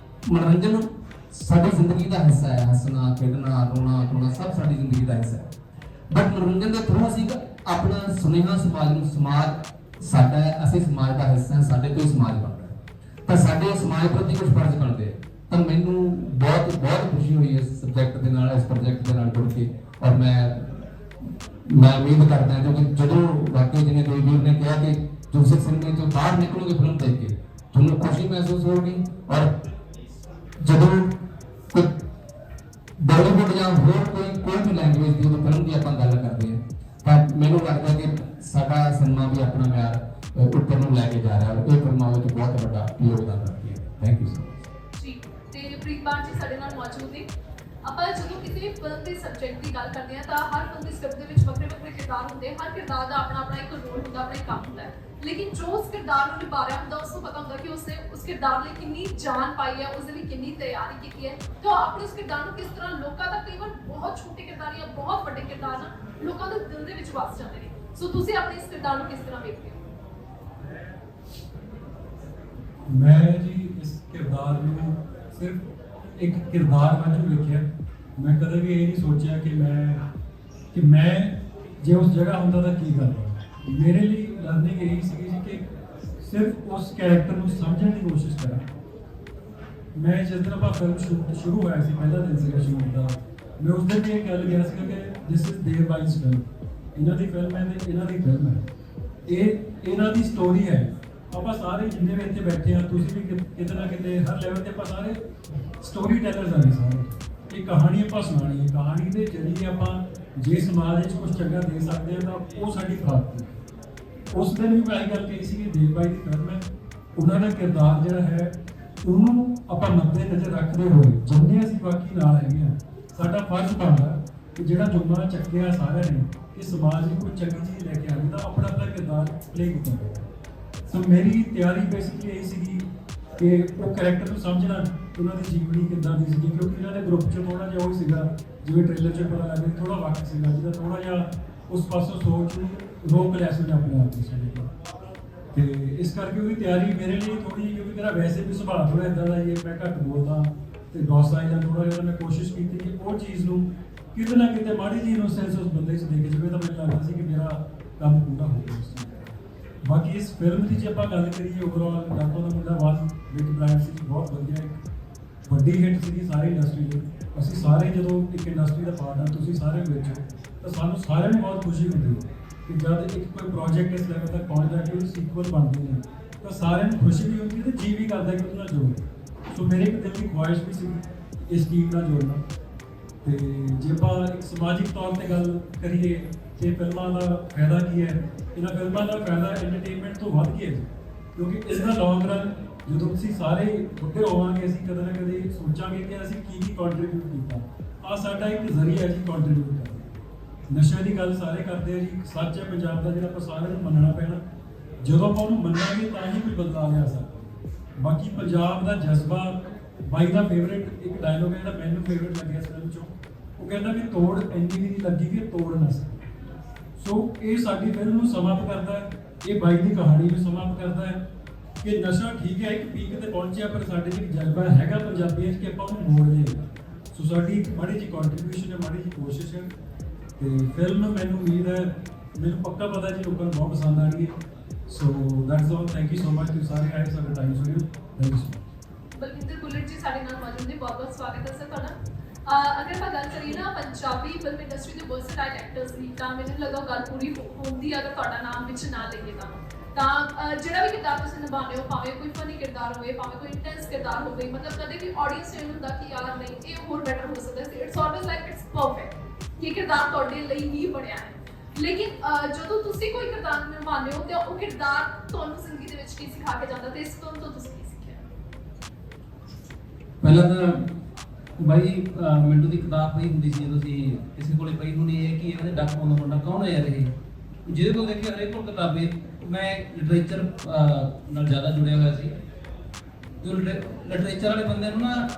ਮਨੋਰੰਜਨ ਸਾਡੀ ਜ਼ਿੰਦਗੀ ਦਾ ਹਿੱਸਾ ਹੈ, ਹੱਸਣਾ ਖੇਡਣਾ ਰੋਣਾ ਧੋਣਾ ਸਭ ਸਾਡੀ ਜ਼ਿੰਦਗੀ ਦਾ ਹਿੱਸਾ ਹੈ, ਬਟ ਮਨੋਰੰਜਨ ਦੇ ਥਰੂ ਅਸੀਂ ਆਪਣਾ ਸੁਨੇਹਾ ਸਮਾਜ ਸਾਡਾ ਹੈ, ਅਸੀਂ ਸਮਾਜ ਦਾ ਹਿੱਸਾ ਹਾਂ, ਸਾਡੇ ਤੋਂ ਹੀ ਸਮਾਜ ਬਣਦਾ ਹੈ, ਤਾਂ ਸਾਡੇ ਸਮਾਜ ਪ੍ਰਤੀ ਕੁਝ ਫਰਜ਼ ਬਣਦੇ ਆ। ਤਾਂ ਮੈਨੂੰ ਬਹੁਤ ਖੁਸ਼ੀ ਹੋਈ ਇਸ ਸਬਜੈਕਟ ਦੇ ਨਾਲ, ਇਸ ਪ੍ਰੋਜੈਕਟ ਦੇ ਨਾਲ ਜੁੜ ਕੇ, ਔਰ ਮੈਂ ਉਮੀਦ ਕਰਦਾ ਹਾਂ ਕਿਉਂਕਿ ਜਦੋਂ ਵਾਕਈ ਜਿਵੇਂ ਦੇਵੀਰ ਨੇ ਕਿਹਾ ਕਿ ਤੁਸੀਂ ਸਿਨੇਮੇ ਤੋਂ ਬਾਹਰ ਨਿਕਲੋਗੇ ਫਿਲਮ ਦੇਖ ਕੇ ਤੁਹਾਨੂੰ ਖੁਸ਼ੀ ਮਹਿਸੂਸ ਹੋਊਗੀ, ਔਰ ਜਦੋਂ ਕੋਈ ਬਾਲੀਵੁੱਡ ਜਾਂ ਹੋਰ ਕੋਈ ਵੀ ਲੈਂਗੁਏਜ ਦੀ ਜਦੋਂ ਫਿਲਮ ਦੀ ਆਪਾਂ ਗੱਲ ਕਰਦੇ ਹਾਂ ਤਾਂ ਮੈਨੂੰ ਲੱਗਦਾ ਕਿ ਸਾਡਾ ਸਿਨੇਮਾ ਵੀ ਆਪਣਾ ਮਿਆਰ ਉੱਪਰ ਨੂੰ ਲੈ ਕੇ ਜਾ ਰਿਹਾ ਹੈ। ਇਹ ਫਿਲਮਾਂ ਵਿੱਚ ਬਹੁਤ ਵੱਡਾ ਯੋਗਦਾਨ ਰੱਖਦੀ ਹੈ। ਥੈਂਕ ਯੂ ਸੋ ਮਚ ਜੀ। ਤੇ ਪ੍ਰੀਤਪਾਲ ਜੀ ਸਾਡੇ ਨਾਲ ਮੌਜੂਦ ਨੇ। ਆਪਾਂ ਜਦੋਂ ਕਿਸੇ ਵੀ ਫਿਲਮ ਦੇ ਸਬਜੈਕਟ ਦੀ ਗੱਲ ਕਰਦੇ ਹਾਂ ਤਾਂ ਹਰ ਫਿਲਮ ਦੀ ਸਕ੍ਰਿਪਟ ਦੇ ਵਿੱਚ ਵੱਖਰੇ ਕਿਰਦਾਰ ਹੁੰਦੇ, ਹਰ ਕਿਰਦਾਰ ਦਾ ਆਪਣਾ ਇੱਕ ਰੋਲ ਹੁੰਦਾ, ਆਪਣਾ ਇੱਕ ਕੰਮ ਹੁੰਦਾ ਹੈ, ਲੇਕਿਨ ਜੋ ਉਸ ਕਿਰਦਾਰ ਨੂੰ ਨਿਭਾ ਰਿਹਾ ਹੁੰਦਾ ਉਸ ਨੂੰ ਪਤਾ ਹੁੰਦਾ ਕਿ ਉਸਨੇ ਉਸ ਕਿਰਦਾਰ ਲਈ ਕਿੰਨੀ ਜਾਨ ਪਾਈ ਹੈ, ਉਸ ਦੇ ਲਈ ਕਿੰਨੀ ਤਿਆਰੀ ਕੀਤੀ ਹੈ, ਤੇ ਉਹ ਆਪਣੇ ਉਸ ਕਿਰਦਾਰ ਨੂੰ ਕਿਸ ਤਰ੍ਹਾਂ ਲੋਕਾਂ ਤੱਕ, ਕਈ ਵਾਰ ਬਹੁਤ ਛੋਟੇ ਕਿਰਦਾਰ ਜਾਂ ਬਹੁਤ ਵੱਡੇ ਕਿਰਦਾਰ ਨਾਲ ਲੋਕਾਂ ਦੇ ਦਿਲ ਦੇ ਵਿੱਚ ਵਸ ਜਾਂਦੇ ਨੇ। ਸੋ ਤੁਸੀਂ ਆਪਣੇ ਇਸ ਕਿਰਦਾਰ ਨੂੰ ਕਿਸ ਤਰ੍ਹਾਂ ਵੇਖਦੇ ਹੋ? ਮੈਂ ਜੀ ਇਸ ਕਿਰਦਾਰ ਨੂੰ ਸਿਰਫ ਇੱਕ ਕਿਰਦਾਰ ਵਜੋਂ ਵੇਖਿਆ। ਮੈਂ ਕਦੇ ਵੀ ਇਹ ਨਹੀਂ ਸੋਚਿਆ ਕਿ ਮੈਂ ਜੇ ਉਸ ਜਗ੍ਹਾ ਹੁੰਦਾ ਤਾਂ ਕੀ ਕਰਦਾ। ਮੇਰੇ ਲਈ ਲਰਨਿੰਗ ਇਹੀ ਸੀਗੀ ਕਿ ਸਿਰਫ ਉਸ ਕੈਰੈਕਟਰ ਨੂੰ ਸਮਝਣ ਦੀ ਕੋਸ਼ਿਸ਼ ਕਰਾਂ। ਮੈਂ ਜਿਸ ਦਿਨ ਆਪਾਂ ਫਿਲਮ ਸ਼ੁਰੂ ਹੋਇਆ ਸੀ, ਪਹਿਲਾ ਦਿਨ ਸੀਗਾ ਸ਼ੂਟ ਦਾ, ਮੈਂ ਉਸ ਦਿਨ ਵੀ ਇਹ ਗੱਲ ਗਿਆ ਸੀਗਾ ਕਿ ਦਿਸ ਇਜ਼ ਦੇਅਰ ਬਾਈਜ਼ ਫਿਲਮ, ਇਹਨਾਂ ਦੀ ਫਿਲਮ ਹੈ ਤੇ ਇਹਨਾਂ ਦੀ ਫਿਲਮ ਹੈ, ਇਹ ਇਹਨਾਂ ਦੀ ਸਟੋਰੀ ਹੈ। ਆਪਾਂ ਸਾਰੇ ਜਿੰਨੇ ਵੀ ਇੱਥੇ ਬੈਠੇ ਆ, ਤੁਸੀਂ ਵੀ ਕਿਤੇ ਨਾ ਕਿਤੇ ਹਰ ਲੈਵਲ ਤੇ ਆਪਾਂ ਸਾਰੇ ਸਟੋਰੀ ਟੈਲਰਸ ਆ ਸਾਰੇ। ਇਹ ਕਹਾਣੀ ਆਪਾਂ ਸੁਣਾਣੀ ਹੈ, ਕਹਾਣੀ ਦੇ ਜ਼ਰੀਏ ਆਪਾਂ ਜੇ ਸਮਾਜ ਵਿੱਚ ਕੁਝ ਚੰਗਾ ਦੇ ਸਕਦੇ ਹਾਂ ਤਾਂ ਉਹ ਸਾਡੀ ਪ੍ਰਾਪਤੀ। ਉਸ ਦਿਨ ਵੀ ਮੈਂ ਇਹ ਗੱਲ ਕਹੀ ਸੀ ਕਿ ਦੇਵ ਬਾਈ ਦੀ ਫਿਲਮ ਹੈ, ਉਹਨਾਂ ਦਾ ਕਿਰਦਾਰ ਜਿਹੜਾ ਹੈ ਉਹਨੂੰ ਆਪਾਂ ਮੱਦੇ ਨਜ਼ਰ ਰੱਖਦੇ ਹੋਏ ਜਿੰਨੇ ਅਸੀਂ ਬਾਕੀ ਨਾਲ ਹੈਗੇ ਆ, ਸਾਡਾ ਫਰਜ਼ ਬਣਦਾ ਕਿ ਜਿਹੜਾ ਜੁਮਲਾ ਚੱਕਿਆ ਸਾਰਿਆਂ ਨੇ ਕਿ ਸਮਾਜ ਨੂੰ ਕੋਈ ਚੰਗੀ ਚੀਜ਼ ਲੈ ਕੇ ਆਵੇ ਤਾਂ ਆਪਣਾ ਕਿਰਦਾਰ ਪਲੇ ਕੀਤਾ। ਸੋ ਮੇਰੀ ਤਿਆਰੀ ਬੇਸਿਕਲੀ ਇਹ ਸੀਗੀ ਕਿ ਉਹ ਕਰੈਕਟਰ ਨੂੰ ਸਮਝਣਾ, ਉਹਨਾਂ ਦੀ ਜੀਵਨੀ ਕਿੱਦਾਂ ਦੀ ਸੀਗੀ, ਕਿਉਂਕਿ ਇਹਨਾਂ ਦੇ ਗਰੁੱਪ 'ਚ ਥੋੜ੍ਹਾ ਜਿਹਾ ਉਹ ਸੀਗਾ ਜਿਵੇਂ ਟ੍ਰੇਲਰ 'ਚ ਪਤਾ ਲੱਗਦਾ ਥੋੜ੍ਹਾ ਵਕਤ ਸੀਗਾ ਜਿਹਦਾ ਥੋੜ੍ਹਾ ਜਿਹਾ ਉਸ ਪਾਸੋਂ ਸੋਚ ਨੂੰ ਰੋਕ ਲਿਆ ਸੀ ਆਪਣੇ ਆਪ ਨੂੰ ਸਾਡੇ ਕੋਲ। ਤੇ ਇਸ ਕਰਕੇ ਉਹਦੀ ਤਿਆਰੀ ਮੇਰੇ ਲਈ ਥੋੜ੍ਹੀ, ਕਿਉਂਕਿ ਮੇਰਾ ਵੈਸੇ ਵੀ ਸੁਭਾਅ ਥੋੜ੍ਹਾ ਇੱਦਾਂ ਦਾ ਹੀ, ਮੈਂ ਘੱਟ ਬੋਲਦਾ ਤੇ ਗੁੱਸਾ ਜਾਂ ਥੋੜ੍ਹਾ ਜਿਹਾ ਮੈਂ ਕੋਸ਼ਿਸ਼ ਕੀਤੀ ਕਿ ਉਹ ਚੀਜ਼ ਨੂੰ ਕਿਤੇ ਨਾ ਕਿਤੇ ਮਾੜੀ ਜਿਹੀ ਇਨੋਸੈਂਸ ਉਸ ਬੰਦੇ 'ਚ ਦੇ ਕੇ ਜਾਵੇ ਤਾਂ ਮੈਨੂੰ ਲੱਗਦਾ ਸੀ ਕਿ ਮੇਰਾ ਕੰਮ ਪੂਰਾ ਹੋ ਗਿਆ ਉਸ ਚੀਜ਼। ਬਾਕੀ ਇਸ ਫਿਲਮ ਦੀ ਜੇ ਆਪਾਂ ਗੱਲ ਕਰੀਏ ਓਵਰਆਲ, ਡਾਕੂਆਂ ਦਾ ਮੁੰਡਾ ਵਾਜ ਬਿਗ ਬ੍ਰਾਂਡ ਸੀ, ਬਹੁਤ ਵਧੀਆ ਇੱਕ ਵੱਡੀ ਹਿੱਟ ਸੀਗੀ ਸਾਰੀ ਇੰਡਸਟਰੀ ਲਈ। ਅਸੀਂ ਸਾਰੇ ਜਦੋਂ ਇੱਕ ਇੰਡਸਟਰੀ ਦਾ ਪਾਰਟ ਆ, ਤੁਸੀਂ ਸਾਰੇ ਵਿੱਚ ਤਾਂ ਸਾਨੂੰ ਸਾਰਿਆਂ ਨੂੰ ਬਹੁਤ ਖੁਸ਼ੀ ਹੁੰਦੀ ਹੈ ਕਿ ਜਦ ਇੱਕ ਕੋਈ ਪ੍ਰੋਜੈਕਟ ਇਸ ਲੈਵਲ ਤੱਕ ਪਹੁੰਚਦਾ ਕਿ ਉਹਦੇ ਸੀਕੁਅਲ ਬਣਦੇ ਨੇ ਤਾਂ ਸਾਰਿਆਂ ਨੂੰ ਖੁਸ਼ੀ ਵੀ ਹੁੰਦੀ ਹੈ ਤੇ ਜੀ ਵੀ ਕਰਦਾ ਕਿ ਉਹਦੇ ਨਾਲ ਜੋੜ। ਸੋ ਮੇਰੇ ਇੱਕ ਦਿਲ ਦੀ ਖੁਆਇਸ਼ ਵੀ ਸੀ ਇਸ ਟੀਮ ਨਾਲ ਜੋੜਨਾ। ਤੇ ਜੇ ਆਪਾਂ ਇੱਕ ਸਮਾਜਿਕ ਤੌਰ ਤੇ ਗੱਲ ਕਰੀਏ ਤੇ ਫਿਲਮਾਂ ਦਾ ਫਾਇਦਾ ਕੀ ਹੈ, ਇਹਨਾਂ ਫਿਲਮਾਂ ਦਾ ਫਾਇਦਾ ਐਂਟਰਟੇਨਮੈਂਟ ਤੋਂ ਵੱਧ ਕੇ ਹੈ, ਕਿਉਂਕਿ ਇਸ ਦਾ ਲੌਂਗ ਰਨ ਜਦੋਂ ਅਸੀਂ ਸਾਰੇ ਬੁੱਢੇ ਹੋਵਾਂਗੇ ਅਸੀਂ ਕਦੇ ਨਾ ਕਦੇ ਸੋਚਾਂਗੇ ਕਿ ਅਸੀਂ ਕੀ ਕੰਟਰੀਬਿਊਟ ਕੀਤਾ। ਆ ਸਾਡਾ ਇੱਕ ਜ਼ਰੀਆ ਜੀ ਕੰਟਰੀਬਿਊਟ ਕਰਨ ਦਾ। ਨਸ਼ੇ ਦੀ ਗੱਲ ਸਾਰੇ ਕਰਦੇ ਆ ਜੀ, ਸੱਚ ਹੈ ਪੰਜਾਬ ਦਾ ਜਿਹੜਾ ਆਪਾਂ ਸਾਰਿਆਂ ਨੂੰ ਮੰਨਣਾ ਪੈਣਾ। ਜਦੋਂ ਆਪਾਂ ਉਹਨੂੰ ਮੰਨਾਂਗੇ ਤਾਂ ਹੀ ਕੋਈ ਬਦਲਾਅ ਲਿਆ ਸਕਦਾ। ਬਾਕੀ ਪੰਜਾਬ ਦਾ ਜਜ਼ਬਾ, ਬਾਈ ਦਾ ਫੇਵਰੇਟ ਇੱਕ ਡਾਇਲੋਗ ਹੈ ਜਿਹੜਾ ਮੈਨੂੰ ਫੇਵਰੇਟ ਲੱਗਿਆ ਇਸ ਫਿਲਮ ਚੋਂ, ਉਹ ਕਹਿੰਦਾ ਵੀ ਤੋੜ ਇੰਨੀ ਵੀ ਨਹੀਂ ਲੱਗੀ ਕਿ ਤੋੜ ਨਾ ਸਕੇ। ਸੋ ਇਹ ਸਾਡੀ ਫਿਲਮ ਨੂੰ ਸਮਾਪਤ ਕਰਦਾ ਹੈ, ਇਹ ਬਾਈ ਦੀ ਕਹਾਣੀ ਨੂੰ ਸਮਾਪਤ ਕਰਦਾ ਹੈ ਕਿ ਨਸ਼ਾ ਠੀਕ ਹੈ ਇੱਕ ਪੀਕ ਤੇ ਪਹੁੰਚਿਆ, ਪਰ ਸਾਡੇ 'ਚ ਇੱਕ ਜਜ਼ਬਾ ਹੈਗਾ ਪੰਜਾਬੀਆਂ 'ਚ ਕਿ ਆਪਾਂ ਉਹਨੂੰ ਮੋੜ ਲਈਏ। ਸੋ ਸਾਡੀ ਇੱਕ ਮਾੜੀ ਜਿਹੀ ਕੰਟਰੀਬਿਊਸ਼ਨ ਹੈ, ਮਾੜੀ ਜਿਹੀ ਕੋਸ਼ਿਸ਼ ਹੈ ਤੇ ਫਿਲਮ ਮੈਨੂੰ ਉਮੀਦ ਹੈ, ਮੈਨੂੰ ਪੱਕਾ ਪਤਾ ਜੀ ਲੋਕਾਂ ਨੂੰ ਬਹੁਤ ਪਸੰਦ ਆਣੀ ਹੈ। So that's all, thank you so much. ਤੁਸੀਂ ਸਾਰੇ ਆਏ, ਸਾਡਾ ਟਾਈਮ ਸੁਣਿਓ, thank you so much. Balwinder bullet ਜੀ ਸਾਡੇ ਨਾਲ ਮੌਜੂਦ ਨੇ, ਬਹੁਤ ਬਹੁਤ ਸਵਾਗਤ ਹੈ ਸਰ ਤੁਹਾਡਾ। ਅਗਰ ਆਪਾਂ ਗੱਲ ਕਰੀਏ ਨਾ ਪੰਜਾਬੀ ਫਿਲਮ ਇੰਡਸਟਰੀ ਦੇ ਵਰਸਟਾਈਲ ਐਕਟਰਸ ਦੀ, ਤਾਂ ਮੈਨੂੰ ਲੱਗਾ ਗੱਲ ਪੂਰੀ ਹੁੰਦੀ ਅਗਰ ਤੁਹਾਡਾ ਨਾਮ ਵਿੱਚ ਨਾ ਲਈਏ ਤਾਂ ਜਿਹੜਾ ਵੀ ਕਿਰਦਾਰ ਤੁਸੀਂ ਨਿਭਾਉਂਦੇ ਹੋ, ਭਾਵੇਂ ਕੋਈ ਫਨੀ ਕਿਰਦਾਰ ਹੋਵੇ, ਭਾਵੇਂ ਕੋਈ ਇੰਟੈਂਸ ਕਿਰਦਾਰ ਹੋਵੇ, ਮਤਲਬ ਕਦੇ ਵੀ ਆਡੀਅנס ਨੂੰ ਹੁੰਦਾ ਕਿ ਯਾਰ ਨਹੀਂ ਇਹ ਹੋਰ ਬੈਟਰ ਹੋ ਸਕਦਾ ਸੀ। It's always like it's perfect ਕਿ ਕਿਰਦਾਰ ਤੁਹਾਡੇ ਲਈ ਹੀ ਬਣਿਆ ਹੈ। ਲੇਕਿਨ ਜਦੋਂ ਤੁਸੀਂ ਕੋਈ ਕਿਰਦਾਰ ਨਿਭਾਉਂਦੇ ਹੋ ਤਾਂ ਉਹ ਕਿਰਦਾਰ ਤੁਹਾਨੂੰ ਜ਼ਿੰਦਗੀ ਦੇ ਵਿੱਚ ਕੀ ਸਿਖਾ ਕੇ ਜਾਂਦਾ ਤੇ ਇਸ ਤੋਂ ਤੁਸੀਂ ਕੀ ਸਿੱਖਿਆ? ਪਹਿਲਾਂ ਤਾਂ ਬਾਈ ਮਿੰਟੂ ਦੀ ਕਿਤਾਬ ਪਈ ਹੁੰਦੀ ਸੀ, ਤੁਸੀਂ ਕਿਸੇ ਕੋਲੇ ਪਈ ਹੋਣੀ ਹੈ ਕਿ ਇਹਦੇ ਡਾਕੂ ਦਾ ਮੁੰਡਾ ਕੌਣ ਹੈ ਯਾਰ ਇਹ, ਜਿਹਦੇ ਕੋਲ ਦੇਖਿਆ ਹਰੇਕ ਕੋਲ ਕਿਤਾਬੇ। ਮੈਂ ਲਿਟਰੇਚਰ ਨਾਲ ਜ਼ਿਆਦਾ ਜੁੜਿਆ ਹੋਇਆ ਸੀ, ਜੋ ਲਿਟਰੇਚਰ ਵਾਲੇ ਬੰਦੇ ਨੂੰ ਨਾ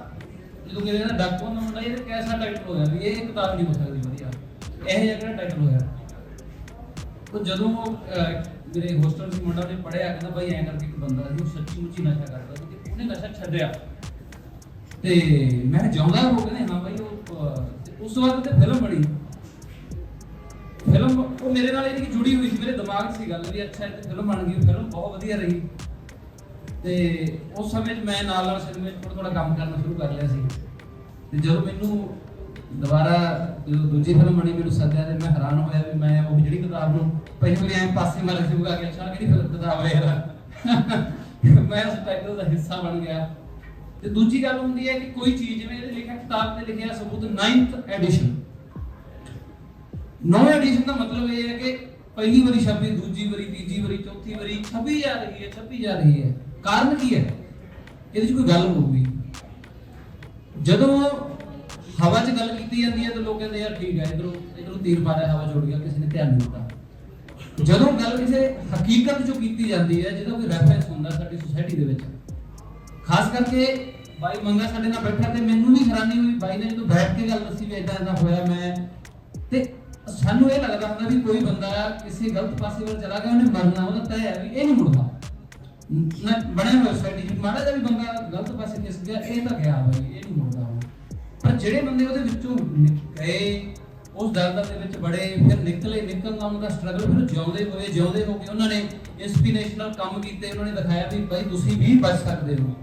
ਜਦੋਂ ਕਹਿੰਦੇ ਨਾ ਡਾਕੂ ਦਾ ਮੁੰਡਾ, ਇਹ ਕੈਸਾ ਟਾਈਟਲ ਹੋਇਆ ਵੀ ਇਹ ਕਿਤਾਬ ਨਹੀਂ ਹੋ ਸਕਦੀ ਵਧੀਆ, ਇਹ ਜਿਹਾ ਕਿਹੜਾ ਟਾਈਟਲ ਹੋਇਆ। तो ਜਦੋਂ ਮੇਰੇ ਹੋਸਟਲ ਸੀ ਮੁੰਡਾ ਨੇ ਪੜਿਆ, ਕਹਿੰਦਾ ਬਾਈ ਐਂ ਕਰਕੇ ਇੱਕ ਬੰਦਾ ਸੀ ਉਹ ਸੱਚੀ ਮੁੱਚੀ ਨਸ਼ਾ ਕਰਦਾ ਸੀ ਤੇ ਉਹਨੇ ਨਸ਼ਾ ਛੱਡਿਆ ਤੇ ਮੈਂ ਜਿਉਂਦਾ ਹੋ ਗਿਆ। ਹਾਂ ਬਾਈ ਉਹ ਉਸ ਵਕਤ ਤੇ ਫਿਲਮ ਬਣੀ, ਫਿਲਮ ਉਹ ਮੇਰੇ ਨਾਲ ਇਹਦੀ ਜੁੜੀ ਹੋਈ ਸੀ, ਮੇਰੇ ਦਿਮਾਗ 'ਚ ਸੀ ਗੱਲ ਵੀ ਅੱਛਾ ਇਹ ਫਿਲਮ ਬਣ ਗਈ। ਫਿਲਮ ਬਹੁਤ ਵਧੀਆ ਰਹੀ ਤੇ ਉਸ ਸਮੇਂ 'ਚ ਮੈਂ ਨਾਲ ਸਿਨੇਮੇ 'ਚ ਥੋੜਾ ਕੰਮ ਕਰਨਾ ਸ਼ੁਰੂ ਕਰ ਲਿਆ ਸੀ। ਤੇ ਜਦੋਂ ਮੈਨੂੰ ਦੁਬਾਰਾ ਜਦੋਂ ਦੂਜੀ ਫਿਲਮ ਬਣੀ ਮੈਨੂੰ ਸੱਦਿਆ ਤੇ ਮੈਂ ਹੈਰਾਨ ਹੋਇਆ ਵੀ ਮੈਂ ਉਹ ਜਿਹੜੀ ਕਿਤਾਬ ਨੂੰ ਪਹਿਲੀ ਵਾਰੀ ਐਂ ਪਾਸੇ ਮਾਰੇ ਸੀ ਬੁਗਾ ਕੇ, ਅੱਛਾ ਕਿਹੜੀ ਫਿਲਮ ਕਿਤਾਬ ਹੈ ਯਾਰ, ਮੈਂ ਉਸ ਟਾਈਟਲ ਦਾ ਹਿੱਸਾ ਬਣ ਗਿਆ। ਤੇ ਦੂਜੀ ਗੱਲ ਹੁੰਦੀ ਹੈ ਕਿ ਕੋਈ ਚੀਜ਼ ਜਿਵੇਂ ਇਹਦੇ ਲਿਖਿਆ ਕਿਤਾਬ ਤੇ ਲਿਖਿਆ ਸਬੂਤ 9th ਐਡੀਸ਼ਨ। 9th ਐਡੀਸ਼ਨ ਦਾ ਮਤਲਬ ਇਹ ਹੈ ਕਿ ਪਹਿਲੀ ਵਾਰੀ ਛਪੀ, ਦੂਜੀ ਵਾਰੀ, ਤੀਜੀ ਵਾਰੀ, ਚੌਥੀ ਵਾਰੀ ਛਪੀ ਜਾ ਰਹੀ ਹੈ। ਕਾਰਨ ਕੀ ਹੈ? ਇਹਦੇ 'ਚ ਕੋਈ ਗੱਲ ਹੋਊਗੀ। ਜਦੋਂ ਹਵਾ 'ਚ ਗੱਲ ਕੀਤੀ ਜਾਂਦੀ ਹੈ ਤਾਂ ਲੋਕ ਕਹਿੰਦੇ ਯਾਰ ਠੀਕ ਹੈ, ਇਧਰੋਂ ਤੀਰ ਮਾਰਿਆ, ਹਵਾ ਜੁੜ ਗਿਆ, ਕਿਸੇ ਨੇ ਧਿਆਨ ਨਹੀਂ ਦਿੱਤਾ। ਜਦੋਂ ਗੱਲ ਕਿਸੇ ਹਕੀਕਤ 'ਚੋਂ ਕੀਤੀ ਜਾਂਦੀ ਹੈ, ਜਿਹਦਾ ਕੋਈ ਰੈਫਰੈਂਸ ਹੁੰਦਾ ਸਾਡੀ ਸੋਸਾਇਟੀ ਦੇ ਵਿੱਚ, ਖਾਸ ਕਰਕੇ ਬਾਈ ਮੰਗਾ ਸਾਡੇ ਨਾਲ ਬੈਠਾ ਤੇ ਮੈਨੂੰ ਵੀ ਹੈਰਾਨੀ ਹੋਈ, ਬਾਈ ਨੇ ਜਦੋਂ ਬੈਠ ਕੇ ਗੱਲ ਦੱਸੀ ਵੀ ਇਦਾਂ ਹੋਇਆ ਮੈਂ, ਤੇ ਸਾਨੂੰ ਇਹ ਲੱਗਦਾ ਹੁੰਦਾ ਵੀ ਕੋਈ ਬੰਦਾ ਕਿਸੇ ਗਲਤ ਪਾਸੇ ਵੱਲ ਚਲਾ ਗਿਆ, ਉਹਨੇ ਮਰਨਾ, ਉਹਦਾ ਤੈਅ ਹੈ ਵੀ ਇਹ ਨਹੀਂ ਮੁੜਦਾ। ਨਾ ਬਣਿਆ ਹੋਇਆ ਸੋਸਾਇਟੀ 'ਚ ਮਾੜਾ ਜਿਹਾ ਵੀ ਬੰਦਾ ਗਲਤ ਪਾਸੇ ਖਿਸ ਗਿਆ, ਇਹ ਤਾਂ ਗਿਆ ਬਾਈ ਇਹ ਨਹੀਂ ਮੁੜਦਾ। ਪਰ ਜਿਹੜੇ ਬੰਦੇ ਉਹਦੇ ਵਿੱਚੋਂ ਗਏ, ਉਸ ਦਲਦਲ ਦੇ ਵਿੱਚ ਬੜੇ, ਫਿਰ ਨਿਕਲਣ ਦਾ ਉਹਨਾਂ ਦਾ ਸਟਰਗਲ, ਫਿਰ ਜਿਉਂਦੇ ਹੋ ਕੇ ਉਹਨਾਂ ਨੇ ਇੰਸਪੀਰੇਸ਼ਨਲ ਕੰਮ ਕੀਤੇ, ਉਹਨਾਂ ਨੇ ਦਿਖਾਇਆ ਵੀ ਭਾਈ ਤੁਸੀਂ ਵੀ ਬਚ ਸਕਦੇ ਹੋ।